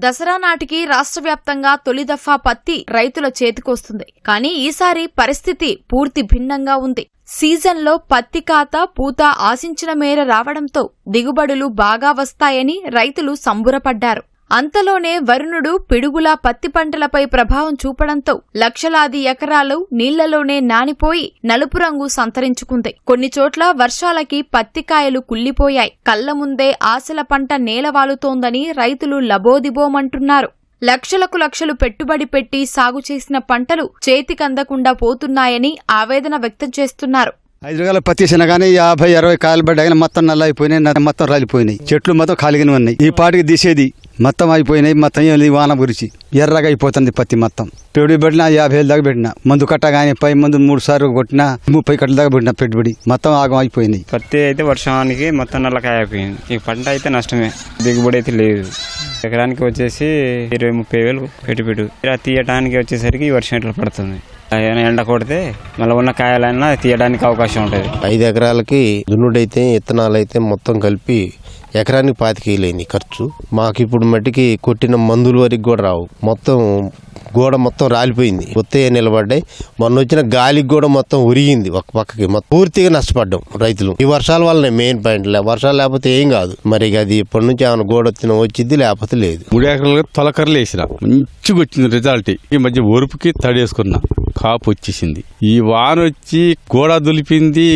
దసరా నాటికి రాష్ట్ర వ్యాప్తంగా తొలి దఫా పత్తి రైతుల చేతికొస్తుంది. కానీ ఈసారి పరిస్థితి పూర్తి భిన్నంగా ఉంది. సీజన్లో పత్తి కాత పూత ఆశించిన మేర రావడంతో దిగుబడులు బాగా వస్తాయని రైతులు సంబురపడ్డారు. అంతలోనే వరుణుడు పిడుగులా పత్తి పంటలపై ప్రభావం చూపడంతో లక్షలాది ఎకరాలు నీళ్లలోనే నానిపోయి నలుపు రంగు సంతరించుకుంది. కొన్ని చోట్ల వర్షాలకి పత్తికాయలు కుళ్లిపోయాయి. కళ్ల ముందే ఆశల పంట నేలవాలుతోందని రైతులు లబోదిబోమంటున్నారు. లక్షలు పెట్టుబడి పెట్టి సాగు చేసిన పంటలు చేతికందకుండా పోతున్నాయని ఆవేదన వ్యక్తం చేస్తున్నారు. 5 రకాల పత్తి వేసినా కానీ 50-60 కాయలు పడ్డాయి. మొత్తం నల్ల అయిపోయినాయి, మొత్తం రాలిపోయినాయి. చెట్లు మొత్తం ఖాళీగానే ఉన్నాయి. ఈ పాటికి తీసేది మొత్తం అయిపోయినాయి. మొత్తం వాన గురించి ఎర్రగా అయిపోతుంది పత్తి మొత్తం. పెట్టుబడి పెట్టినా 50,000 దాకా పెట్టినా. మందు కట్టగానే పై మందు 3 సార్లు కొట్టినా 30 కట్టల దాకా పెట్టినా పెట్టుబడి. మొత్తం ఆగం అయిపోయినాయి. పత్తి అయితే వర్షానికి మొత్తం నల్లకాయ అయిపోయింది. ఈ పంట అయితే నష్టమే, దిగుబడి అయితే లేదు. ఎకరానికి వచ్చేసి 20-30 వేలు పెట్టుబడి. తీయటానికి వచ్చేసరికి ఈ వర్షం ఇట్లా పడుతుంది. ఎండ కొడితే మళ్ళీ ఉన్న కాయలైనా తీయడానికి అవకాశం ఉంటుంది. 5 ఎకరాలకి దున్నుడైతే విత్తనాలు అయితే మొత్తం కలిపి ఎకరానికి 25,000 ఖర్చు. మాకు ఇప్పుడు మట్టికి కొట్టిన మందుల వరకు కూడా రావు. మొత్తం గోడ మొత్తం రాలిపోయింది, ఒత్తే నిలబడ్డాయి. మొన్న వచ్చిన గాలికి కూడా మొత్తం ఉరిగింది ఒక పక్కకి. మొత్తం పూర్తిగా నష్టపడ్డాం రైతులు. ఈ వర్షాల వల్లనే మెయిన్ పాయింట్. వర్షాలు లేకపోతే ఏం కాదు. మరి అది ఇప్పటి నుంచి ఏమైనా గోడ వచ్చింది, లేకపోతే లేదు. 3 ఎకరాలుగా తొలకరలు వేసిన మంచిగా వచ్చింది రిజల్ట్. ఈ మధ్య ఒరుపుకి తడేసుకున్నా, కాపు వచ్చేసింది. ఈ వాన వచ్చి గోడ దులిపింది,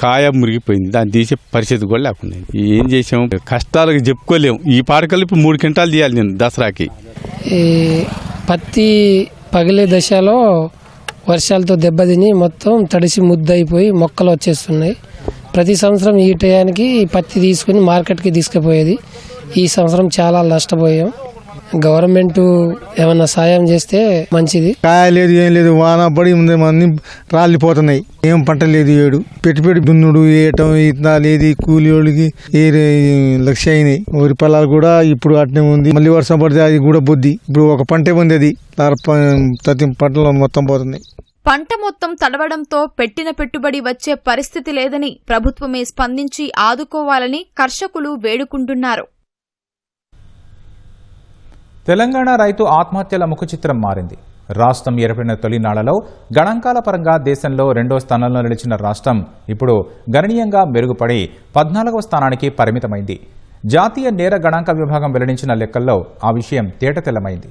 కాయ మురిగిపోయింది. దాన్ని తీసే పరిస్థితి కూడా లేకుండా ఏం చేసాము, కష్టాలకు చెప్పుకోలేము. ఈ పాటకల్పి 3 క్వింటాలు తీయాలి నేను దసరాకి. ఈ పత్తి పగిలే దశలో వర్షాలతో దెబ్బతిని మొత్తం తడిసి ముద్దయిపోయి మొక్కలు వచ్చేస్తున్నాయి. ప్రతి సంవత్సరం ఈ టయానికి పత్తి తీసుకుని మార్కెట్కి తీసుకుపోయేది. ఈ సంవత్సరం చాలా నష్టపోయాం. గవర్నమెంట్ ఏమన్నా సాయం చేస్తే మంచిది. కాయ లేదు, ఏం లేదు. వాన పడి అన్ని రాలిపోతున్నాయి. ఏం పంట లేదు. ఏడు పెట్టి దున్నుడు వేయటం, ఇత్తనాలు ఏది కూలి వాళ్ళకి 1,00,000 అయినాయి. వరి పొలాలు కూడా ఇప్పుడు అట్నే ఉంది. మళ్ళీ వర్షం పడితే అది కూడా బొద్ది. ఇప్పుడు ఒక పంటే ఉంది, అది ప్రతి పంటలో మొత్తం పోతున్నాయి. పంట మొత్తం తడవడంతో పెట్టిన పెట్టుబడి వచ్చే పరిస్థితి లేదని ప్రభుత్వమే స్పందించి ఆదుకోవాలని కర్షకులు వేడుకుంటున్నారు. తెలంగాణ రైతు ఆత్మహత్యల ముఖచిత్రం మారింది. రాష్ట్రం ఏర్పడిన తొలినాళ్లలో గణాంకాల పరంగా దేశంలో 2వ స్థానంలో నిలిచిన రాష్ట్రం ఇప్పుడు గణనీయంగా మెరుగుపడి 14వ స్థానానికి పరిమితమైంది. జాతీయ నేర గణాంక విభాగం వెల్లడించిన లెక్కల్లో ఆ విషయం తేటతెల్లమైంది.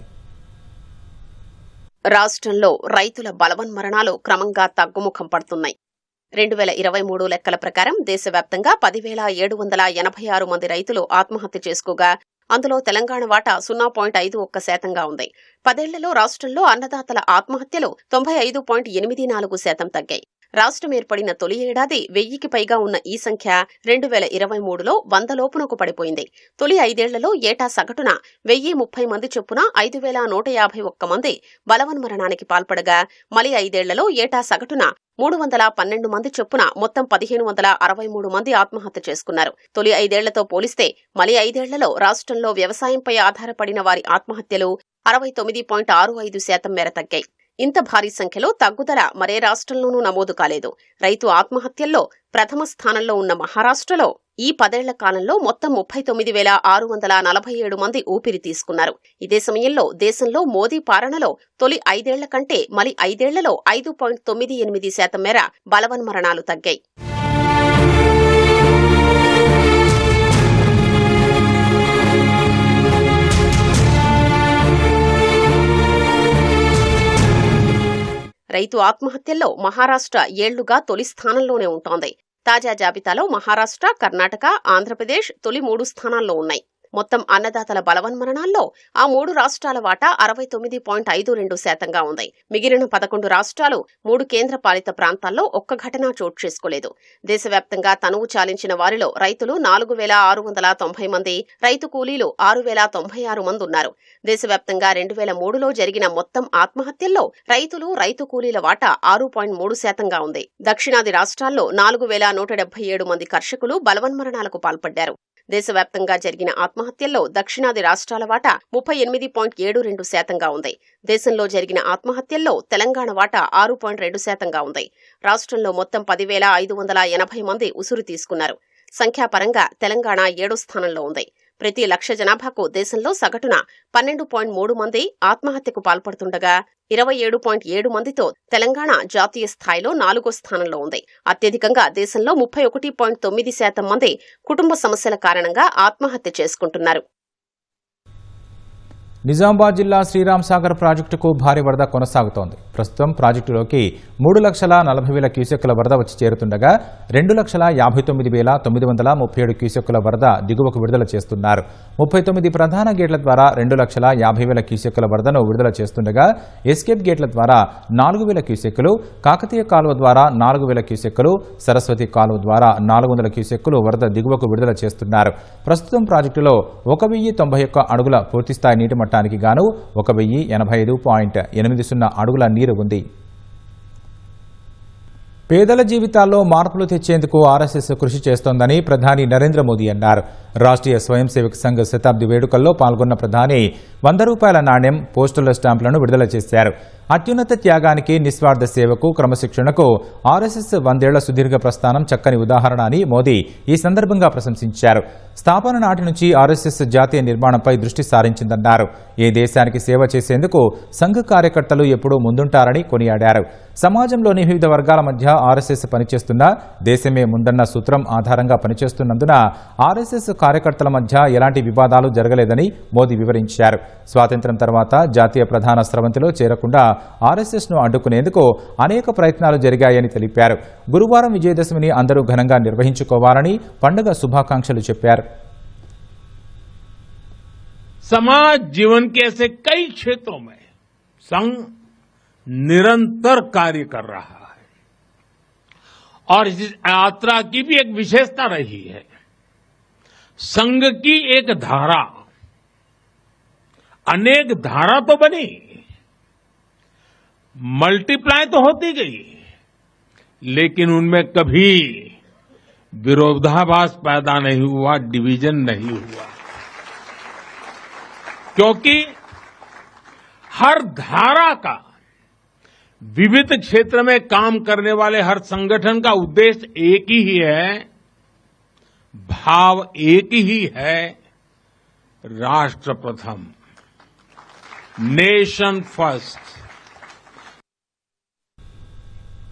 రాష్ట్రంలో రైతుల బలవన్మరణాలు క్రమంగా తగ్గుముఖం పడుతున్నాయి. 2023 లెక్కల ప్రకారం దేశవ్యాప్తంగా 10,786 మంది రైతులు ఆత్మహత్య చేసుకోగా అందులో తెలంగాణ వాటా 0.51% ఉంది. 10 ఏళ్లలో రాష్ట్రంలో అన్నదాతల ఆత్మహత్యలు 95.84% తగ్గాయి. రాష్ట్రం ఏర్పడిన తొలి ఏడాది 1000కి పైగా ఉన్న ఈ సంఖ్య 2023లో 100 లోపునకు పడిపోయింది. తొలి 5 ఏళ్లలో ఏటా సగటున 1030 మంది చొప్పున 5,151 మంది బలవన్మరణానికి పాల్పడగా మలి 5 ఏళ్లలో ఏటా సగటున 312 మంది చొప్పున మొత్తం 1,563 మంది ఆత్మహత్య చేసుకున్నారు. తొలి 5 ఏళ్లతో పోలిస్తే మలి 5 ఏళ్లలో రాష్ట్రంలో వ్యవసాయంపై ఆధారపడిన వారి ఆత్మహత్యలు 69.65% మేర తగ్గాయి. ఇంత భారీ సంఖ్యలో తగ్గుదల మరే రాష్ట్రంలోనూ నమోదు కాలేదు. రైతు ఆత్మహత్యల్లో ప్రథమ స్థానంలో ఉన్న మహారాష్ట్రలో ఈ 10 ఏళ్ల కాలంలో మొత్తం 39,647 మంది ఊపిరి తీసుకున్నారు. ఇదే సమయంలో దేశంలో మోదీ పాలనలో తొలి 5 ఏళ్ల కంటే మలి 5 ఏళ్లలో 5.98% మేర బలవన్మరణాలు తగ్గాయి. రైతు ఆత్మహత్యల్లో మహారాష్ట్ర ఏళ్లుగా తొలి స్థానంలోనే ఉంటోంది. తాజా జాబితాలో మహారాష్ట్ర, కర్ణాటక, ఆంధ్రప్రదేశ్ తొలి 3 స్థానాల్లో ఉన్నాయి. మొత్తం అన్నదాతల బలవన్మరణాల్లో ఆ 3 రాష్ట్రాల వాటా 69.52% ఉంది. మిగిలిన 11 రాష్ట్రాలు 3 కేంద్ర పాలిత ప్రాంతాల్లో ఒక్క ఘటన చోటు చేసుకోలేదు. దేశవ్యాప్తంగా తనువు చాలించిన వారిలో రైతులు 4,690 మంది, రైతు కూలీలు 6,096 మంది ఉన్నారు. దేశవ్యాప్తంగా 2003లో జరిగిన మొత్తం ఆత్మహత్యల్లో రైతులు, రైతు కూలీల వాటా 6.3% ఉంది. దక్షిణాది రాష్ట్రాల్లో 4,177 మంది కర్షకులు బలవన్మరణాలకు పాల్పడ్డారు. దేశవ్యాప్తంగా జరిగిన ఆత్మహత్యల్లో దక్షిణాది రాష్ట్రాల వాటా 38.72% ఉంది. దేశంలో జరిగిన ఆత్మహత్యల్లో తెలంగాణ వాటా 6.2% ఉంది. రాష్ట్రంలో మొత్తం 10,580 మంది ఉసురు తీసుకున్నారు. సంఖ్యాపరంగా తెలంగాణ 7వ స్థానంలో ఉంది. ప్రతి 1,00,000 జనాభాకు దేశంలో సగటున 12.3 మంది ఆత్మహత్యకు పాల్పడుతుండగా 27.7 మందితో తెలంగాణ జాతీయ స్థాయిలో 4వ స్థానంలో ఉంది. అత్యధికంగా దేశంలో 31.9% మంది కుటుంబ సమస్యల కారణంగా ఆత్మహత్య చేసుకుంటున్నారు. నిజామాబాద్ జిల్లా శ్రీరామ్ సాగర్ ప్రాజెక్టుకు భారీ వరద కొనసాగుతోంది. ప్రస్తుతం ప్రాజెక్టులోకి 3,40,000 క్యూసెక్కుల వరద వచ్చి చేరుతుండగా 2,59,937 క్యూసెక్కుల వరద దిగువకు విడుదల చేస్తున్నారు. 39 ప్రధాన గేట్ల ద్వారా 2,50,000 క్యూసెక్కుల వరదను విడుదల చేస్తుండగా ఎస్కేప్ గేట్ల ద్వారా 4,000 క్యూసెక్కులు, కాకతీయ కాలువ ద్వారా 4,000 క్యూసెక్కులు, సరస్వతి కాలువ ద్వారా 400 క్యూసెక్కులు వరద దిగువకు విడుదల చేస్తున్నారు. ప్రస్తుతం ప్రాజెక్టులో 1,091 అడుగుల పూర్తిస్థాయి నీటి మట్టానికి గాను 1,085.80 అడుగుల నీరు ఉంది. పేదల జీవితాల్లో మార్పులు తెచ్చేందుకు ఆర్ఎస్ఎస్ కృషి చేస్తోందని ప్రధాని నరేంద్ర మోదీ అన్నారు. రాష్ట్రీయ స్వయం సేవక్ సంఘ్ శతాబ్ది వేడుకల్లో పాల్గొన్న ప్రధాని 100 రూపాయల నాణ్యం, పోస్టల్ స్టాంపులను విడుదల చేశారు. అత్యున్నత త్యాగానికి, నిస్వార్థ సేవకు, క్రమశిక్షణకు ఆర్ఎస్ఎస్ 100 ఏళ్ల సుదీర్ఘ ప్రస్థానం చక్కని ఉదాహరణ అని మోదీ ఈ సందర్భంగా ప్రశంసించారు. స్థాపన నాటి నుంచి ఆర్ఎస్ఎస్ జాతీయ నిర్మాణంపై దృష్టి సారించిందన్నారు. ఏ దేశానికి సేవ చేసేందుకు సంఘ కార్యకర్తలు ఎప్పుడూ ముందుంటారని కొనియాడారు. సమాజంలోని వివిధ వర్గాల మధ్య ఆర్ఎస్ఎస్ పనిచేస్తున్న దేశమే ముందన్న సూత్రం ఆధారంగా పనిచేస్తున్నందున ఆర్ఎస్ఎస్ కార్యకర్తల మధ్య ఎలాంటి వివాదాలు జరగలేదని మోదీ వివరించారు. స్వాతంత్ర్యం తర్వాత జాతీయ ప్రధాన స్రవంతిలో చేరకుండా ఆర్ఎస్ఎస్ను అడ్డుకునేందుకు అనేక ప్రయత్నాలు జరిగాయని తెలిపారు. గురువారం విజయదశమిని అందరూ ఘనంగా నిర్వహించుకోవాలని పండుగ శుభాకాంక్షలు చెప్పారు. समाज जीवन के ऐसे कई क्षेत्रों में संघ निरंतर कार्य कर रहा है और इस यात्रा की भी एक विशेषता रही है. संघ की एक धारा, अनेक धारा तो बनी, मल्टीप्लाई तो होती गई, लेकिन उनमें कभी विरोधाभास पैदा नहीं हुआ, डिवीजन नहीं हुआ, क्योंकि हर धारा का विविध क्षेत्र में काम करने वाले हर संगठन का उद्देश्य एक ही है, भाव एक ही है, राष्ट्र प्रथम, नेशन फर्स्ट.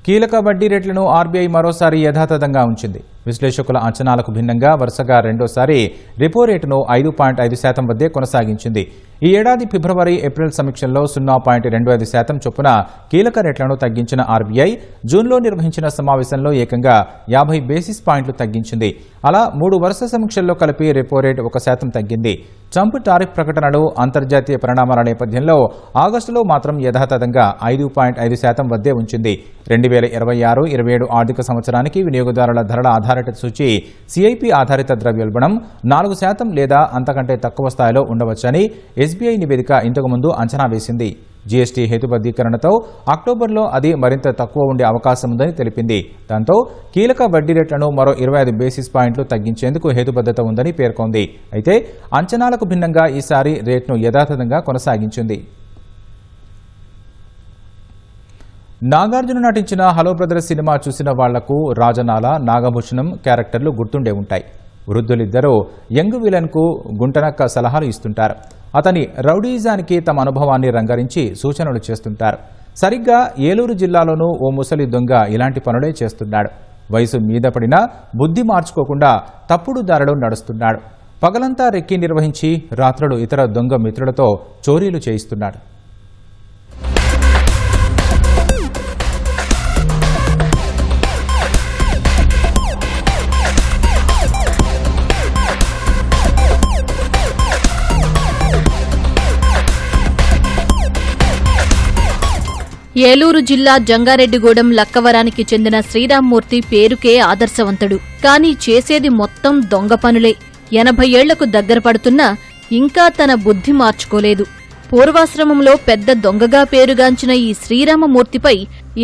కీలక వడ్డీ రేట్లను ఆర్బీఐ మరోసారి యథాతథంగా ఉంచింది. విశ్లేషకుల అంచనాలకు భిన్నంగా వరుసగా రెండోసారి రెపో రేటును 5.5% వద్దే కొనసాగించింది. ఈ ఏడాది ఫిబ్రవరి, ఏప్రిల్ సమీక్షల్లో 0.25% చొప్పున కీలక రేట్లను తగ్గించిన ఆర్బీఐ జూన్లో నిర్వహించిన సమావేశంలో ఏకంగా 50 బేసిస్ పాయింట్లు తగ్గించింది. అలా 3 వరుస సమీక్షల్లో కలిపి రెపో రేటు 1% తగ్గింది. ట్రంప్ టారిఫ్ ప్రకటనలు, అంతర్జాతీయ పరిణామాల నేపథ్యంలో ఆగస్టులో మాత్రం యథాతథంగా 5.5% వద్దే ఉంచింది. 2026-27 ఆర్థిక సంవత్సరానికి వినియోగదారుల ధరల ఆధారిత సూచి సిఐపి ఆధారిత ద్రవ్యోల్బణం 4% లేదా అంతకంటే తక్కువ స్థాయిలో ఉండవచ్చని ఎస్బీఐ నివేదిక ఇంతకుముందు అంచనా వేసింది. జీఎస్టీ హేతుబద్ధీకరణతో అక్టోబర్లో అది మరింత తక్కువ ఉండే అవకాశం ఉందని తెలిపింది. దాంతో కీలక వడ్డీ రేట్లను మరో 25 బేసిస్ పాయింట్లు తగ్గించేందుకు హేతుబద్ధత ఉందని పేర్కొంది. అయితే అంచనాలకు భిన్నంగా ఈసారి రేట్ను యథాతథంగా కొనసాగించింది. నాగార్జున నటించిన హలో బ్రదర్స్ సినిమా చూసిన వాళ్లకు రాజనాల, నాగభూషణం క్యారెక్టర్లు గుర్తుండే ఉంటాయి. వృద్ధులిద్దరూ యంగ్ విలన్కు గుంటనక్క సలహాలు ఇస్తుంటారు. అతని రౌడీయిజానికి తమ అనుభవాన్ని రంగరించి సూచనలు చేస్తుంటారు. సరిగ్గా ఏలూరు జిల్లాలోనూ ఓ ముసలి దొంగ ఇలాంటి పనులే చేస్తున్నాడు. వయసు మీద పడినా బుద్ధి మార్చుకోకుండా తప్పుడు దారిలో నడుస్తున్నాడు. పగలంతా రెక్కి నిర్వహించి రాత్రులు ఇతర దొంగ మిత్రులతో చోరీలు చేయిస్తున్నాడు. ఏలూరు జిల్లా జంగారెడ్డిగూడెం లక్కవరానికి చెందిన శ్రీరామ్మూర్తి పేరుకే ఆదర్శవంతుడు. కానీ చేసేది మొత్తం దొంగ పనులే. 80 ఏళ్లకు దగ్గర పడుతున్నా ఇంకా తన బుద్ధి మార్చుకోలేదు. పూర్వాశ్రమంలో పెద్ద దొంగగా పేరుగాంచిన ఈ శ్రీరామమూర్తిపై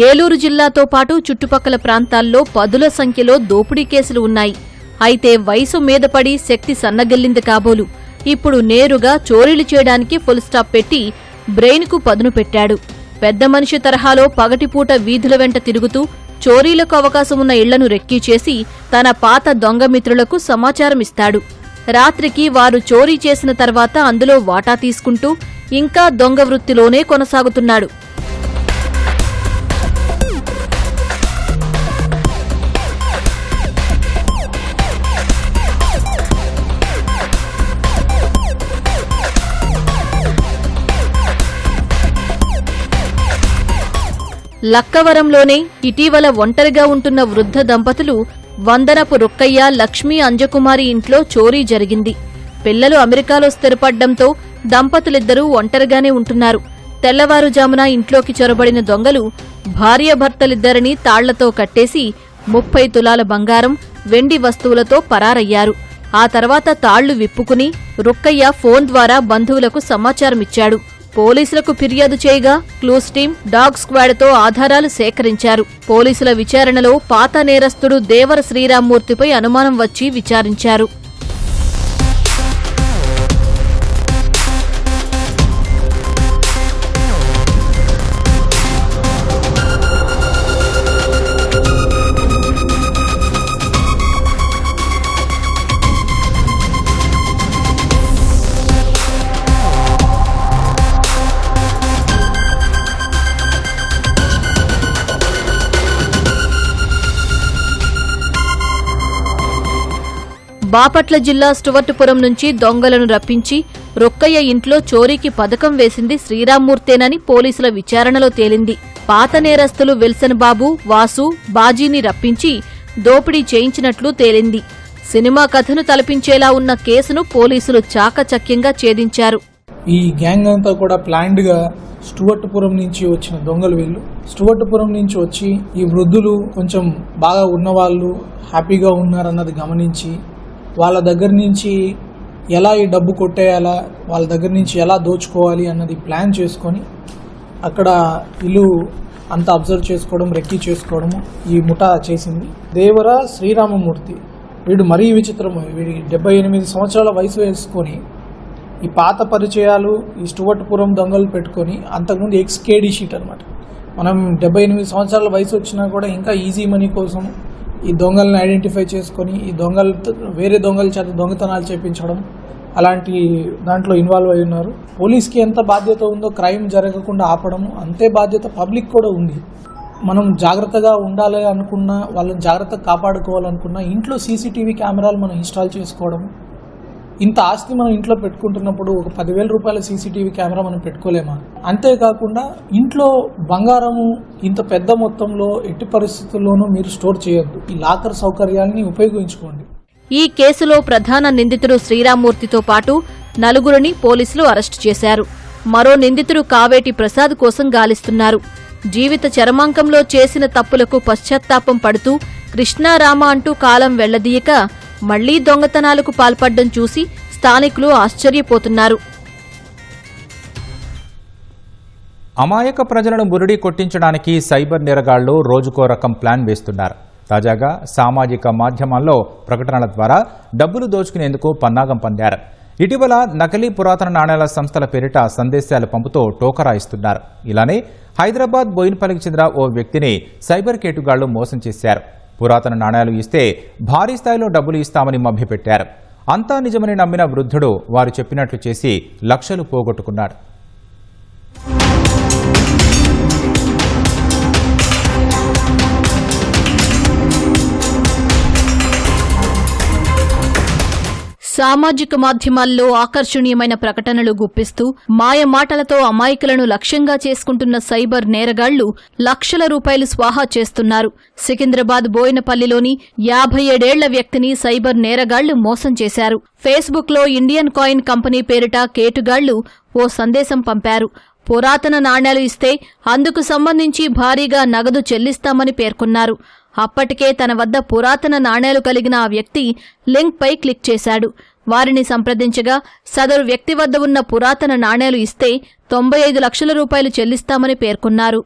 ఏలూరు జిల్లాతో పాటు చుట్టుపక్కల ప్రాంతాల్లో పదుల సంఖ్యలో దోపిడీ కేసులు ఉన్నాయి. అయితే వయసు మీద పడి శక్తి సన్నగిల్లింది కాబోలు. ఇప్పుడు నేరుగా చోరీలు చేయడానికి ఫుల్ స్టాప్ పెట్టి బ్రెయిన్కు పదును పెట్టాడు. పెద్ద మనిషి తరహాలో పగటిపూట వీధుల వెంట తిరుగుతూ చోరీలకు అవకాశం ఉన్న ఇళ్లను రెక్కీ చేసి తన పాత దొంగ మిత్రులకు సమాచారమిస్తాడు. రాత్రికి వారు చోరీ చేసిన తర్వాత అందులో వాటా తీసుకుంటూ ఇంకా దొంగ వృత్తిలోనే కొనసాగుతున్నాడు. లక్కవరంలోనే ఇటీవల ఒంటరిగా ఉంటున్న వృద్ధ దంపతులు వందనపు రుక్కయ్య, లక్ష్మీ అంజకుమారి ఇంట్లో చోరీ జరిగింది. పిల్లలు అమెరికాలో స్థిరపడ్డంతో దంపతులిద్దరూ ఒంటరిగానే ఉంటున్నారు. తెల్లవారుజామున ఇంట్లోకి చొరబడిన దొంగలు భార్యాభర్తలిద్దరినీ తాళ్లతో కట్టేసి 30 తులాల బంగారం, వెండి వస్తువులతో పరారయ్యారు. ఆ తర్వాత తాళ్లు విప్పుకుని రుక్కయ్య ఫోన్ ద్వారా బంధువులకు సమాచారమిచ్చాడు. పోలీసులకు ఫిర్యాదు చేయగా క్లూస్ టీం, డాగ్ స్క్వాడ్తో ఆధారాలు సేకరించారు. పోలీసుల విచారణలో పాత నేరస్తుడు దేవర శ్రీరామ్మూర్తిపై అనుమానం వచ్చి విచారించారు. బాపట్ల జిల్లా స్టువర్టుపురం నుంచి దొంగలను రప్పించి రుక్కయ్య ఇంట్లో చోరీకి పథకం వేసింది శ్రీరామ్మూర్తేనని పోలీసుల విచారణలో తేలింది. పాత నేరస్తులు విల్సన్ బాబు, వాసు, బాజీని రప్పించి దోపిడీ చేయించినట్లు తేలింది. సినిమా కథను తలపించేలా ఉన్న కేసును పోలీసులు చాకచక్యంగా ఛేదించారు. ఈ గ్యాంగ్ అంతా కూడా ప్లాన్డ్ గా స్టువర్టుపురం నుంచి వచ్చిన దొంగలు వీళ్ళు. స్టువర్టుపురం నుంచి వచ్చి ఈ వృద్ధులు కొంచెం బాగా ఉన్నవాళ్ళు హ్యాపీగా ఉన్నారన్నది గమనించి వాళ్ళ దగ్గర నుంచి ఎలా ఈ డబ్బు కొట్టేయాలా, వాళ్ళ దగ్గర నుంచి ఎలా దోచుకోవాలి అన్నది ప్లాన్ చేసుకొని అక్కడ ఇల్లు అంతా అబ్జర్వ్ చేసుకోవడం, రెక్కీ చేసుకోవడము ఈ ముఠా చేసింది. దేవర శ్రీరామమూర్తి వీడు మరీ విచిత్రము. వీడి 78 సంవత్సరాల వయసు వేసుకొని ఈ పాత పరిచయాలు, ఈ స్టువర్టుపురం దొంగలు పెట్టుకొని అంతకుముందు ఎక్స్కేడీ షీట్ అనమాట. మనం 78 సంవత్సరాల వయసు వచ్చినా కూడా ఇంకా ఈజీ మనీ కోసం ఈ దొంగలను ఐడెంటిఫై చేసుకొని ఈ దొంగలతో వేరే దొంగల చేత దొంగతనాలు చేపించడం అలాంటి దాంట్లో ఇన్వాల్వ్ అయి ఉన్నారు. పోలీస్కి ఎంత బాధ్యత ఉందో క్రైమ్ జరగకుండా ఆపడము అంతే బాధ్యత పబ్లిక్ కూడా ఉంది. మనం జాగ్రత్తగా ఉండాలి అనుకున్నా, వాళ్ళని జాగ్రత్తగా కాపాడుకోవాలనుకున్నా ఇంట్లో సీసీటీవీ కెమెరాలు మనం ఇన్స్టాల్ చేసుకోవడం. ఇంత ఆస్తి మనం ఇంట్లో పెట్టుకుంటున్నప్పుడు ఒక 10,000 రూపాయల సీసీటీవీ కెమెరా మనం పెట్టుకోలేమా? అంతేకాకుండా ఇంట్లో బంగారము ఇంత పెద్ద మొత్తంలో ఎట్టి పరిస్థితుల్లోనూ మీరు స్టోర్ చేయొద్దు. ఈ లాకర్ సౌకర్యాన్ని ఉపయోగించుకోండి. ఈ కేసులో ప్రధాన నిందితుడు శ్రీరామ్మూర్తితో పాటు 4గురిని పోలీసులు అరెస్టు చేశారు. మరో నిందితుడు కావేటి ప్రసాద్ కోసం గాలిస్తున్నారు. జీవిత చరమాంకంలో చేసిన తప్పులకు పశ్చాత్తాపం పడుతూ కృష్ణారామ అంటూ కాలం వెళ్లదీయక మళ్లీ దొంగతనాలకు పాల్పడ్డం చూసి స్థానికులు ఆశ్చర్యపోతున్నారు. అమాయక ప్రజలను బురిడి కొట్టించడానికి సైబర్ నేరగాళ్లు రోజుకో రకం ప్లాన్ వేస్తున్నారు. తాజాగా సామాజిక మాధ్యమాల్లో ప్రకటనల ద్వారా డబ్బులు దోచుకునేందుకు పన్నాగం పన్నారు. ఇటీవల నకిలీ పురాతన నాణేల సంస్థల పేరిట సందేశాలు పంపుతూ టోకరా ఇస్తున్నారు. ఇలానే హైదరాబాద్ బోయినపల్లికి చెందిన ఓ వ్యక్తిని సైబర్ కేటుగాళ్లు మోసం చేశారు. పురాతన నాణేలు ఇస్తే భారీ స్థాయిలో డబ్బులు ఇస్తామని మభ్యపెట్టారు. అంతా నిజమని నమ్మిన వృద్ధుడు వారు చెప్పినట్లు చేసి లక్షలు పోగొట్టుకున్నాడు. సామాజిక మాధ్యమాల్లో ఆకర్షణీయమైన ప్రకటనలు గుప్పిస్తూ మాయ మాటలతో అమాయకులను లక్ష్యంగా చేసుకుంటున్న సైబర్ నేరగాళ్లు లక్షల రూపాయలు స్వాహా చేస్తున్నారు. సికింద్రాబాద్ బోయినపల్లిలోని 57 ఏళ్ల వ్యక్తిని సైబర్ నేరగాళ్లు మోసం చేశారు. ఫేస్బుక్లో ఇండియన్ కాయిన్ కంపెనీ పేరిట కేటుగాళ్లు ఓ సందేశం పంపారు. పురాతన నాణేలు ఇస్తే అందుకు సంబంధించి భారీగా నగదు చెల్లిస్తామని పేర్కొన్నారు. అప్పటికే తన వద్ద పురాతన నాణేలు కలిగిన ఆ వ్యక్తి లింక్పై క్లిక్ చేశాడు. వారిని సంప్రదించగా సదరు వ్యక్తి వద్ద ఉన్న పురాతన నాణేలు ఇస్తే 95 లక్షల రూపాయలు చెల్లిస్తామని పేర్కొన్నారు.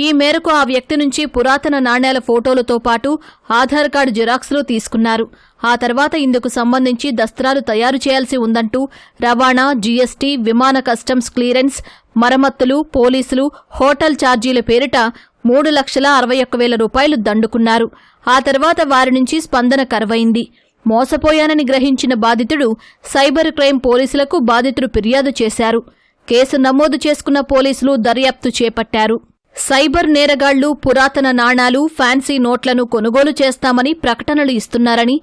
ఈ మేరకు ఆ వ్యక్తి నుంచి పురాతన నాణేల ఫోటోలతో పాటు ఆధార్ కార్డు జిరాక్స్లు తీసుకున్నారు. ఆ తర్వాత ఇందుకు సంబంధించి దస్త్రాలు తయారు చేయాల్సి ఉందంటూ రవాణా, జీఎస్టీ, విమాన కస్టమ్స్ క్లియరెన్స్, మరమ్మతులు, పోలీసులు, హోటల్ ఛార్జీల పేరిట 3,61,000 రూపాయలు దండుకున్నారు. ఆ తర్వాత వారి నుంచి స్పందన కరువైంది. మోసపోయానని గ్రహించిన బాధితుడు సైబర్ క్రైమ్ పోలీసులకు బాధితుడు ఫిర్యాదు చేశారు. కేసు నమోదు చేసుకున్న పోలీసులు దర్యాప్తు చేపట్టారు. సైబర్ నేరగాళ్లు పురాతన నాణాలు, ఫ్యాన్సీ నోట్లను కొనుగోలు చేస్తామని ప్రకటనలు ఇస్తున్నారని,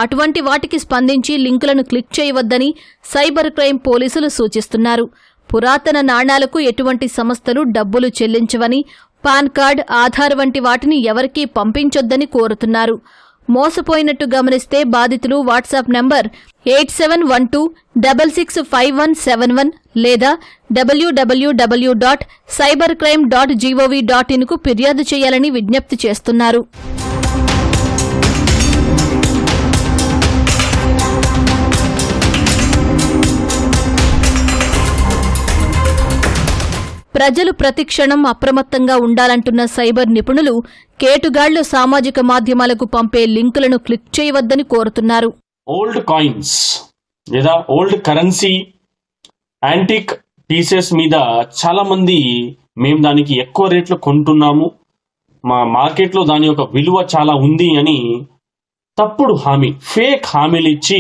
అటువంటి వాటికి స్పందించి లింకులను క్లిక్ చేయవద్దని సైబర్ క్రైమ్ పోలీసులు సూచిస్తున్నారు. పురాతన నాణాలకు ఎటువంటి సంస్థలు డబ్బులు చెల్లించవని, పాన్ కార్డ్, ఆధార్ వంటి వాటిని ఎవరికీ పంపించొద్దని కోరుతున్నారు. మోసపోయినట్టు గమనిస్తే బాధితులు వాట్సాప్ నంబర్ 8712665171 లేదా www.cybercrime.gov.in కు ఫిర్యాదు చేయాలని విజ్ఞప్తి చేస్తున్నారు. ప్రజలు ప్రతిక్షణం అప్రమత్తంగా ఉండాలంటున్న సైబర్ నిపుణులు కేటుగాళ్లు సామాజిక మాధ్యమాలకు పంపే లింకులను క్లిక్ చేయవద్దని కోరుతున్నారు. ఓల్డ్ కాయిన్స్ లేదా ఓల్డ్ కరెన్సీ, యాంటిక్ పీసెస్ మీద చాలా మంది మేము దానికి ఎక్కువ రేట్లు కొంటున్నాము, మా మార్కెట్లో దాని యొక్క విలువ చాలా ఉంది అని తప్పుడు హామీ, ఫేక్ హామీలు ఇచ్చి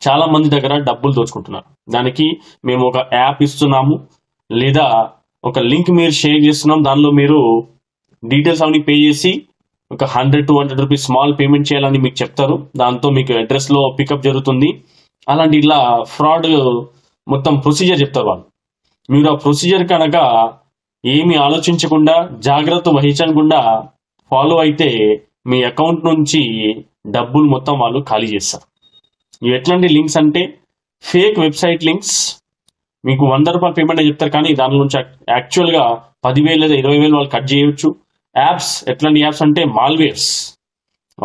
చాలా మంది దగ్గర డబ్బులు దోచుకుంటున్నారు. దానికి మేము ఒక యాప్ ఇస్తున్నాము లేదా ఒక లింక్ మీరు షేర్ చేస్తున్నాం, దానిలో మీరు డీటెయిల్స్ అవన్నీ పే చేసి ఒక 100-200 రూపీస్ స్మాల్ పేమెంట్ చేయాలని మీకు చెప్తారు. దాంతో మీకు అడ్రస్లో పికప్ జరుగుతుంది. అలాంటి ఇలా ఫ్రాడ్ మొత్తం ప్రొసీజర్ చెప్తారు వాళ్ళు. మీరు ఆ ప్రొసీజర్ కనుక ఏమి ఆలోచించకుండా, జాగ్రత్త వహించకుండా ఫాలో అయితే మీ అకౌంట్ నుంచి డబ్బులు మొత్తం వాళ్ళు ఖాళీ చేస్తారు. ఇవి ఎట్లాంటి లింక్స్ అంటే ఫేక్ వెబ్సైట్ లింక్స్. మీకు 100 రూపాయలు పేమెంట్ అని చెప్తారు, కానీ దాని నుంచి యాక్చువల్గా 10,000 లేదా 20,000 వాళ్ళు కట్ చేయవచ్చు. యాప్స్, ఎట్లాంటి యాప్స్ అంటే మాల్వేర్స్.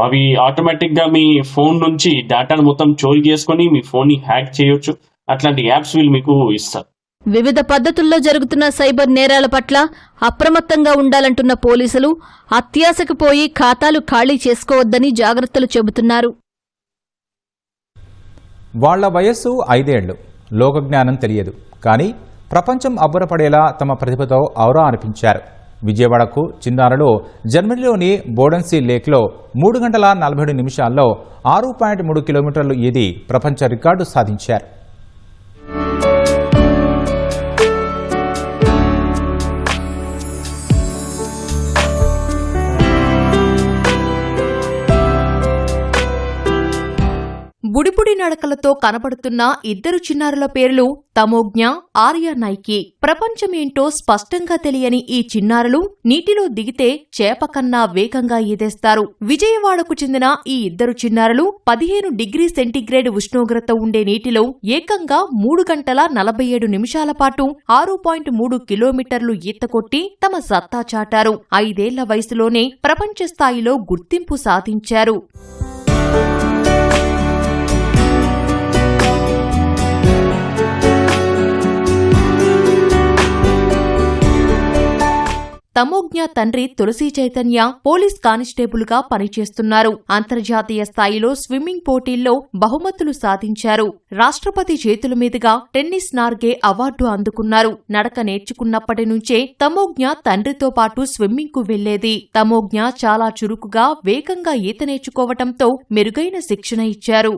అవి ఆటోమేటిక్గా మీ ఫోన్ నుంచి డేటాను మొత్తం చోరీ చేసుకొని మీ ఫోన్ని హ్యాక్ చేయొచ్చు. అట్లాంటి యాప్స్ వీళ్ళు మీకు ఇస్తారు. వివిధ పద్ధతుల్లో జరుగుతున్న సైబర్ నేరాల పట్ల అప్రమత్తంగా ఉండాలంటున్న పోలీసులు అత్యాశకు పోయి ఖాతాలు ఖాళీ చేసుకోవద్దని జాగ్రత్తలు చెబుతున్నారు. వాళ్ల వయస్సు 5 ఏళ్లు, లోకజ్ఞానం తెలియదు, కానీ ప్రపంచం అబ్బురపడేలా తమ ప్రతిభతో ఔరా అనిపించారు. విజయవాడకు చిన్నారులు జర్మనీలోని బోడెన్సీ లేక్లో 3 గంటల 47 నిమిషాల్లో 6.3 కిలోమీటర్లు ఈది ప్రపంచ రికార్డు సాధించారు. బుడిబుడి నడకలతో కనబడుతున్న ఇద్దరు చిన్నారుల పేర్లు తమోజ్ఞ, ఆర్య నైకి. ప్రపంచమేంటో స్పష్టంగా తెలియని ఈ చిన్నారులు నీటిలో దిగితే చేప కన్నా వేగంగా ఈదేస్తారు. విజయవాడకు చెందిన ఈ ఇద్దరు చిన్నారులు 15 డిగ్రీ సెంటీగ్రేడ్ ఉష్ణోగ్రత ఉండే నీటిలో ఏకంగా 3 గంటల 47 నిమిషాల పాటు 6.3 కిలోమీటర్లు ఈత కొట్టి తమ సత్తా చాటారు. 5 ఏళ్ల వయసులోనే ప్రపంచ స్థాయిలో గుర్తింపు సాధించారు. తమోజ్ఞ తండ్రి తులసి చైతన్య పోలీస్ కానిస్టేబుల్ గా పనిచేస్తున్నారు. అంతర్జాతీయ స్థాయిలో స్విమ్మింగ్ పోటీల్లో బహుమతులు సాధించారు. రాష్ట్రపతి చేతుల మీదుగా టెన్నిస్ నార్గే అవార్డు అందుకున్నారు. నడక నేర్చుకున్నప్పటి నుంచే తమోజ్ఞ తండ్రితో పాటు స్విమ్మింగ్ కు వెళ్లేది. తమోజ్ఞ చాలా చురుకుగా, వేగంగా ఈత నేర్చుకోవటంతో మెరుగైన శిక్షణ ఇచ్చారు.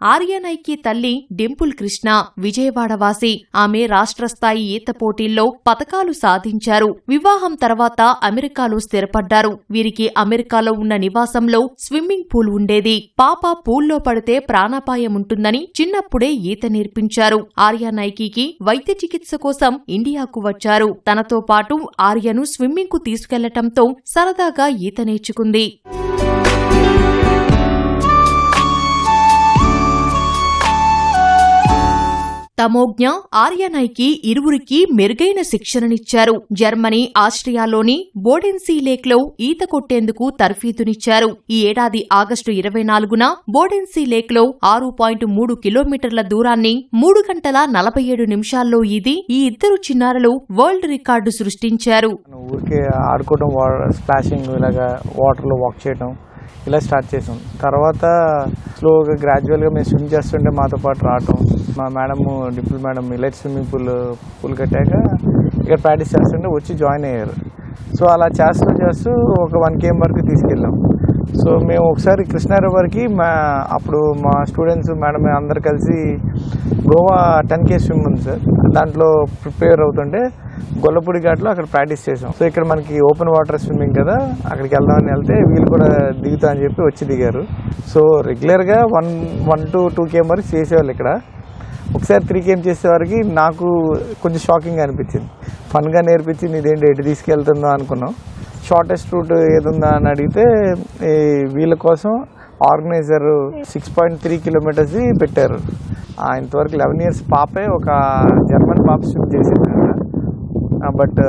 ఆర్యనైకి తల్లి డింపుల్ కృష్ణ విజయవాడవాసి. ఆమె రాష్ట్రస్థాయి ఈత పోటీల్లో పతకాలు సాధించారు. వివాహం తర్వాత అమెరికాలో స్థిరపడ్డారు. వీరికి అమెరికాలో ఉన్న నివాసంలో స్విమ్మింగ్ పూల్ ఉండేది. పాప పూల్లో పడితే ప్రాణాపాయం ఉంటుందని చిన్నప్పుడే ఈత నేర్పించారు. ఆర్యనైకి వైద్య చికిత్స కోసం ఇండియాకు వచ్చారు. తనతో పాటు ఆర్యను స్విమ్మింగ్ కు తీసుకెళ్లటంతో సరదాగా ఈత నేర్చుకుంది. తమోజ్ఞ, ఆర్యనైకి ఇరువురికి మెరుగైన శిక్షణనిచ్చారు. జర్మనీ, ఆస్ట్రియాలోని బోడెన్సీ లేక్లో ఈత కొట్టేందుకు తర్ఫీదునిచ్చారు. ఈ ఏడాది ఆగస్టు 24న బోడెన్సీ లేక్లో 6.3 కిలోమీటర్ల దూరాన్ని 3 గంటల 47 నిమిషాల్లో ఈది ఈ ఇద్దరు చిన్నారులు వరల్డ్ రికార్డు సృష్టించారు. ఊరికే ఆడుకోవడం, స్ప్లాషింగ్, ఇలాగా వాటర్లో వాక్ చేయడం ఇలా స్టార్ట్ చేసాం. తర్వాత స్లోగా గ్రాడ్యువల్గా మేము స్విమ్ చేస్తుంటే మాతో పాటు రావటం. మా madam, deputy madam elite swimming pool కట్టాక ఇక్కడ ప్రాక్టీస్ చేస్తుంటే వచ్చి జాయిన్ అయ్యారు. సో అలా చేస్తూ ఒక 1 km వరకు తీసుకెళ్ళాం. సో మేము ఒకసారి కృష్ణా రివర్కి అప్పుడు మా స్టూడెంట్స్ మేడం అందరు కలిసి గోవా 10K స్విమ్ ఉంది సార్, దాంట్లో ప్రిపేర్ అవుతుంటే గొల్లపూడి ఘాట్లో అక్కడ ప్రాక్టీస్ చేసాం. సో ఇక్కడ మనకి ఓపెన్ వాటర్ స్విమ్మింగ్ కదా, అక్కడికి వెళ్దామని వెళ్తే వీళ్ళు కూడా దిగుతా అని చెప్పి వచ్చి దిగారు. సో రెగ్యులర్గా 1 to 2 km వరకు చేసేవాళ్ళు ఇక్కడ. ఒకసారి 3 km చేసేవారికి నాకు కొంచెం షాకింగ్ అనిపించింది. ఫన్గా నేర్పించింది, ఇదేంటి ఎటు తీసుకెళ్తుందో అనుకున్నాం. షార్టెస్ట్ రూట్ ఏదుందా అని అడిగితే వీళ్ళ కోసం ఆర్గనైజర్ 6.3 kilometers పెట్టారు. ఇంతవరకు 11 years పాపే ఒక జర్మన్ పాప స్విమ్ చేసింది. But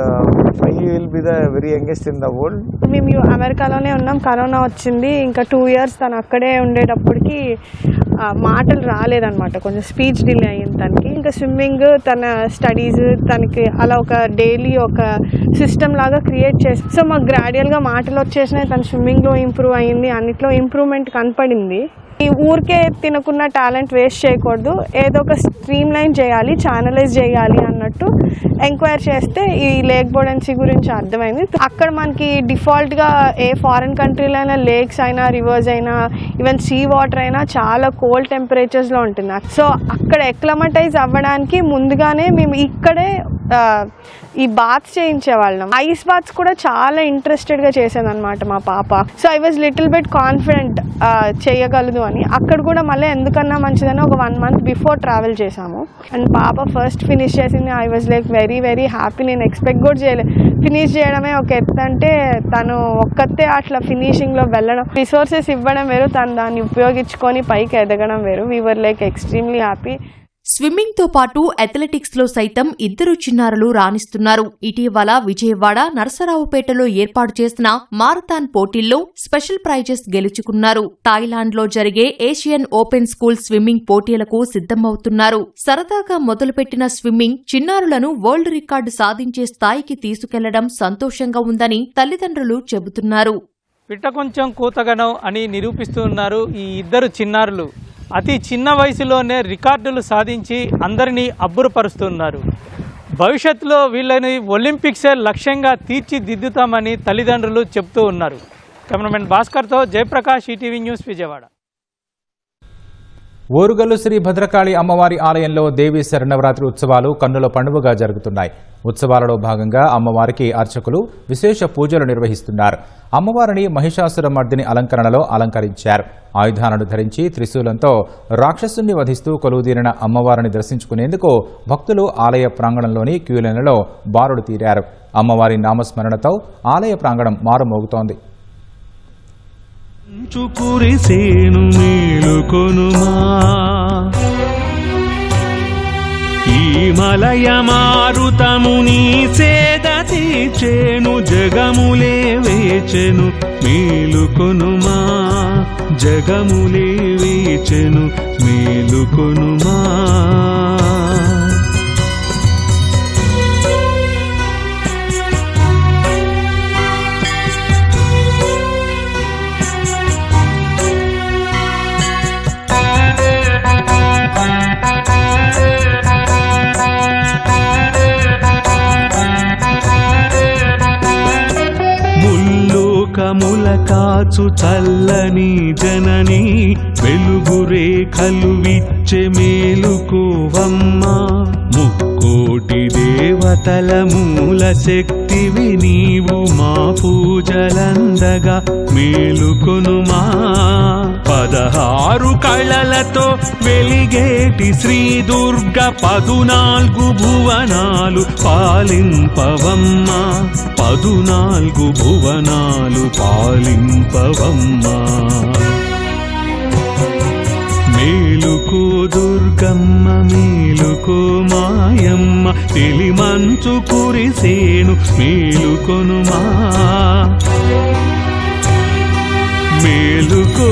I will be the very youngest in the world. మేము అమెరికాలోనే ఉన్నాం, కరోనా వచ్చింది. ఇంకా 2 years తను అక్కడే ఉండేటప్పటికి మాటలు రాలేదన్నమాట, కొంచెం స్పీచ్ డిలే అయ్యింది తనకి. ఇంకా స్విమ్మింగ్, తన స్టడీస్, తనకి అలా ఒక డైలీ ఒక సిస్టమ్ లాగా క్రియేట్ చేసి, సో మాకు గ్రాడ్యువల్గా మాటలు వచ్చేసినాయి. తన స్విమ్మింగ్లో ఇంప్రూవ్ అయ్యింది, అన్నిట్లో ఇంప్రూవ్మెంట్ కనపడింది. ఈ ఊరికే తినకున్న టాలెంట్ వేస్ట్ చేయకూడదు, ఏదో ఒక స్ట్రీమ్ లైన్ చేయాలి, ఛానలైజ్ చేయాలి అన్నట్టు ఎంక్వైరీ చేస్తే ఈ లేక్ బోడెన్సీ గురించి అర్థమైంది. అక్కడ మనకి డిఫాల్ట్గా ఏ ఫారిన్ కంట్రీలో అయినా లేక్స్ అయినా రివర్స్ అయినా ఈవెన్ సీ వాటర్ అయినా చాలా కోల్డ్ టెంపరేచర్స్లో ఉంటుంది. సో అక్కడ ఎక్లమటైజ్ అవ్వడానికి ముందుగానే మేము ఇక్కడే ఈ బాత్స్ చేయించేవాళ్ళం. ఐస్ బాత్స్ కూడా చాలా ఇంట్రెస్టెడ్గా చేసేదన్నమాట మా పాప. So I was little bit confident చేయగలదు అని. అక్కడ కూడా మళ్ళీ ఎందుకన్నా మంచిదని ఒక 1 month బిఫోర్ ట్రావెల్ చేశాము. అండ్ పాప ఫస్ట్ ఫినిష్ చేసింది. I was like very very happy. నేను ఎక్స్పెక్ట్ కూడా చేయలేదు. ఫినిష్ చేయడమే ఒక ఎత్తు అంటే తను ఒక్కతే అట్లా ఫినిషింగ్లో వెళ్ళడం, రిసోర్సెస్ ఇవ్వడం వేరు, తను దాన్ని ఉపయోగించుకొని పైకి ఎదగడం వేరు. We were like extremely happy. Swimming తో పాటు అథ్లెటిక్స్ లో సైతం 2 చిన్నారులు రాణిస్తున్నారు. ఇటీవల విజయవాడ నరసరావుపేటలో ఏర్పాటు చేసిన మారథాన్ పోటీల్లో స్పెషల్ ప్రైజెస్ గెలుచుకున్నారు. థాయిలాండ్ లో జరిగే ఏషియన్ ఓపెన్ స్కూల్ స్విమ్మింగ్ పోటీలకు సిద్ధమవుతున్నారు. సరదాగా మొదలుపెట్టిన స్విమ్మింగ్ చిన్నారులను వరల్డ్ రికార్డు సాధించే స్థాయికి తీసుకెళ్లడం సంతోషంగా ఉందని తల్లిదండ్రులు చెబుతున్నారు. పిట్ట కొంచెం కూతగనం అని నిరూపిస్తున్నారు ఈ 2 చిన్నారులు. అతి చిన్న వయసులోనే రికార్డులు సాధించి అందరినీ అబ్బురపరుస్తున్నారు. భవిష్యత్తులో వీళ్ళని ఒలింపిక్సే లక్ష్యంగా తీర్చిదిద్దుతామని తల్లిదండ్రులు చెబుతూ ఉన్నారు. కెమెరామెన్ భాస్కర్తో జయప్రకాష్, ఈటీవీ న్యూస్, విజయవాడ. ఓరుగల్లు శ్రీ భద్రకాళి అమ్మవారి ఆలయంలో దేవీ శరన్నవరాత్రి ఉత్సవాలు కన్నుల పండుగగా జరుగుతున్నాయి. ఉత్సవాలలో భాగంగా అమ్మవారికి అర్చకులు విశేష పూజలు నిర్వహిస్తున్నారు. అమ్మవారిని మహిషాసురమర్దిని అలంకరణలో అలంకరించారు. ఆయుధాలను ధరించి త్రిశూలంతో రాక్షసుని వధిస్తూ కొలువుదీరిన అమ్మవారిని దర్శించుకునేందుకు భక్తులు ఆలయ ప్రాంగణంలోని క్యూలైన్లలో బారులు తీరారు. అమ్మవారి నామస్మరణతో ఆలయ ప్రాంగణం మారుమోగుతోంది. కురిసేను మేలుకొనుమా, ఈ మలయ మారుతము నీ సేద తీర్చేను, జగములే వేచెను మేలుకొనుమా, జగములే వేచెను మేలుకొనుమా. ముల కాచు చల్లని జనని, వెలుగు రేఖలు విచ్చే మేలుకోవమ్మా, ముక్కోటి దేవతల మూల శక్తివి నీవు, మా పూజలందగా మేలుకొనుమా. 16 కళలతో వెలిగేటి శ్రీ దుర్గ 14 భువనాలు పాలింపవమ్మా, 14 భువనాలు పాలింపవమ్మా. మేలుకో దుర్గమ్మ, మేలుకో మాయమ్మ, తెలిమంచు కురిసేను మేలుకొనుమా. మేలుకో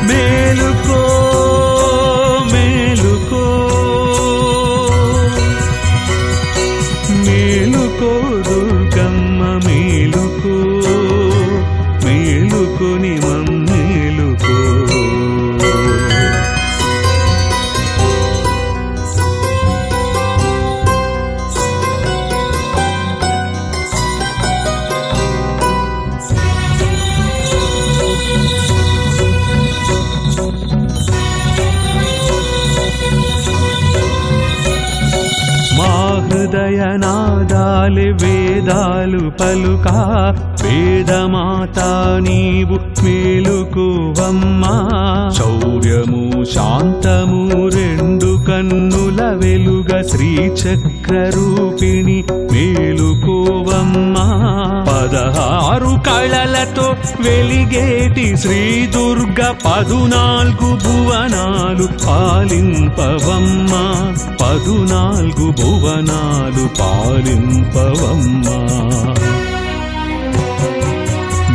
మేలుకో మేలుకో మేలుకో దుర్గమ్మ, మేలుకో మేలుకొని మమ్మేలుకో. రాలే వేదాలు పలుకా వేదమాత నీవు మేలుకోవమ్మా శౌర్యము శాంతము రెండు కన్నుల వెలుగ శ్రీచక్ర రూపిణి మేలుకోవమ్మా 16 కళలతో వెలిగేటి శ్రీ దుర్గ 14 భువనాలు పాలింపవమ్మా 14 భువనాలు పాలింపవమ్మా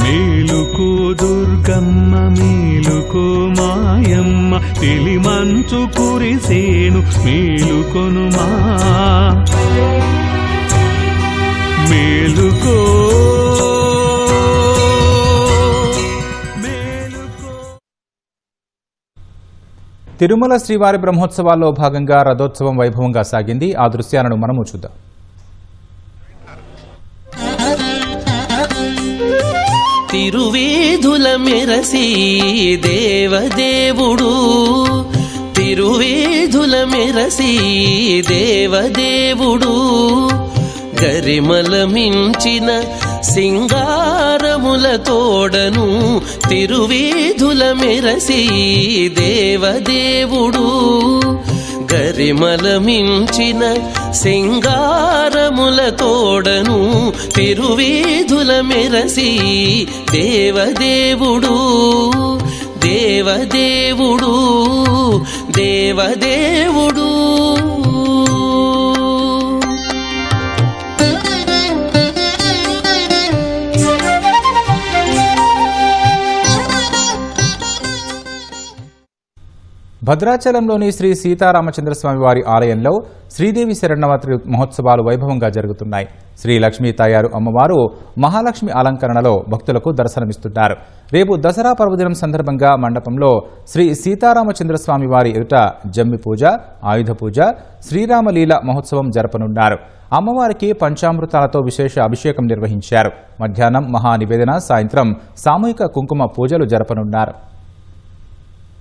మేలుకో దుర్గమ్మ మేలుకో మాయమ్మ తెలిమంచు కురిసేను మేలుకొనుమా మేలుకో తిరుమల శ్రీవారి బ్రహ్మోత్సవాల్లో భాగంగా రథోత్సవం వైభవంగా సాగింది. ఆ దృశ్యాలను మనము చూద్దాం. తిరువేధుల మెరసి దేవదేవుడు తిరువేధుల మెరసి దేవదేవుడు గరిమల మించిన సింగారముల తోడను తిరువేధుల మెరసి దేవదేవుడు గరిమల మించిన సింగారముల తోడను తిరువేధుల మెరసి దేవదేవుడు దేవదేవుడు దేవదేవుడు భద్రాచలంలోని శ్రీ సీతారామచంద్రస్వామి వారి ఆలయంలో శ్రీదేవి శరణవరాత్రి మహోత్సవాలు వైభవంగా జరుగుతున్నాయి. శ్రీ లక్ష్మీ తాయారు అమ్మవారు మహాలక్ష్మి అలంకరణలో భక్తులకు దర్శనమిస్తున్నారు. రేపు దసరా పర్వదినం సందర్భంగా మండపంలో శ్రీ సీతారామచంద్రస్వామి వారి ఎదుట జమ్మి పూజ, ఆయుధ పూజ, శ్రీరామలీల మహోత్సవం జరపనున్నారు. అమ్మవారికి పంచామృతాలతో విశేష అభిషేకం నిర్వహించారు. మధ్యాహ్నం మహానివేదన, సాయంత్రం సామూహిక కుంకుమ పూజలు జరపనున్నారు.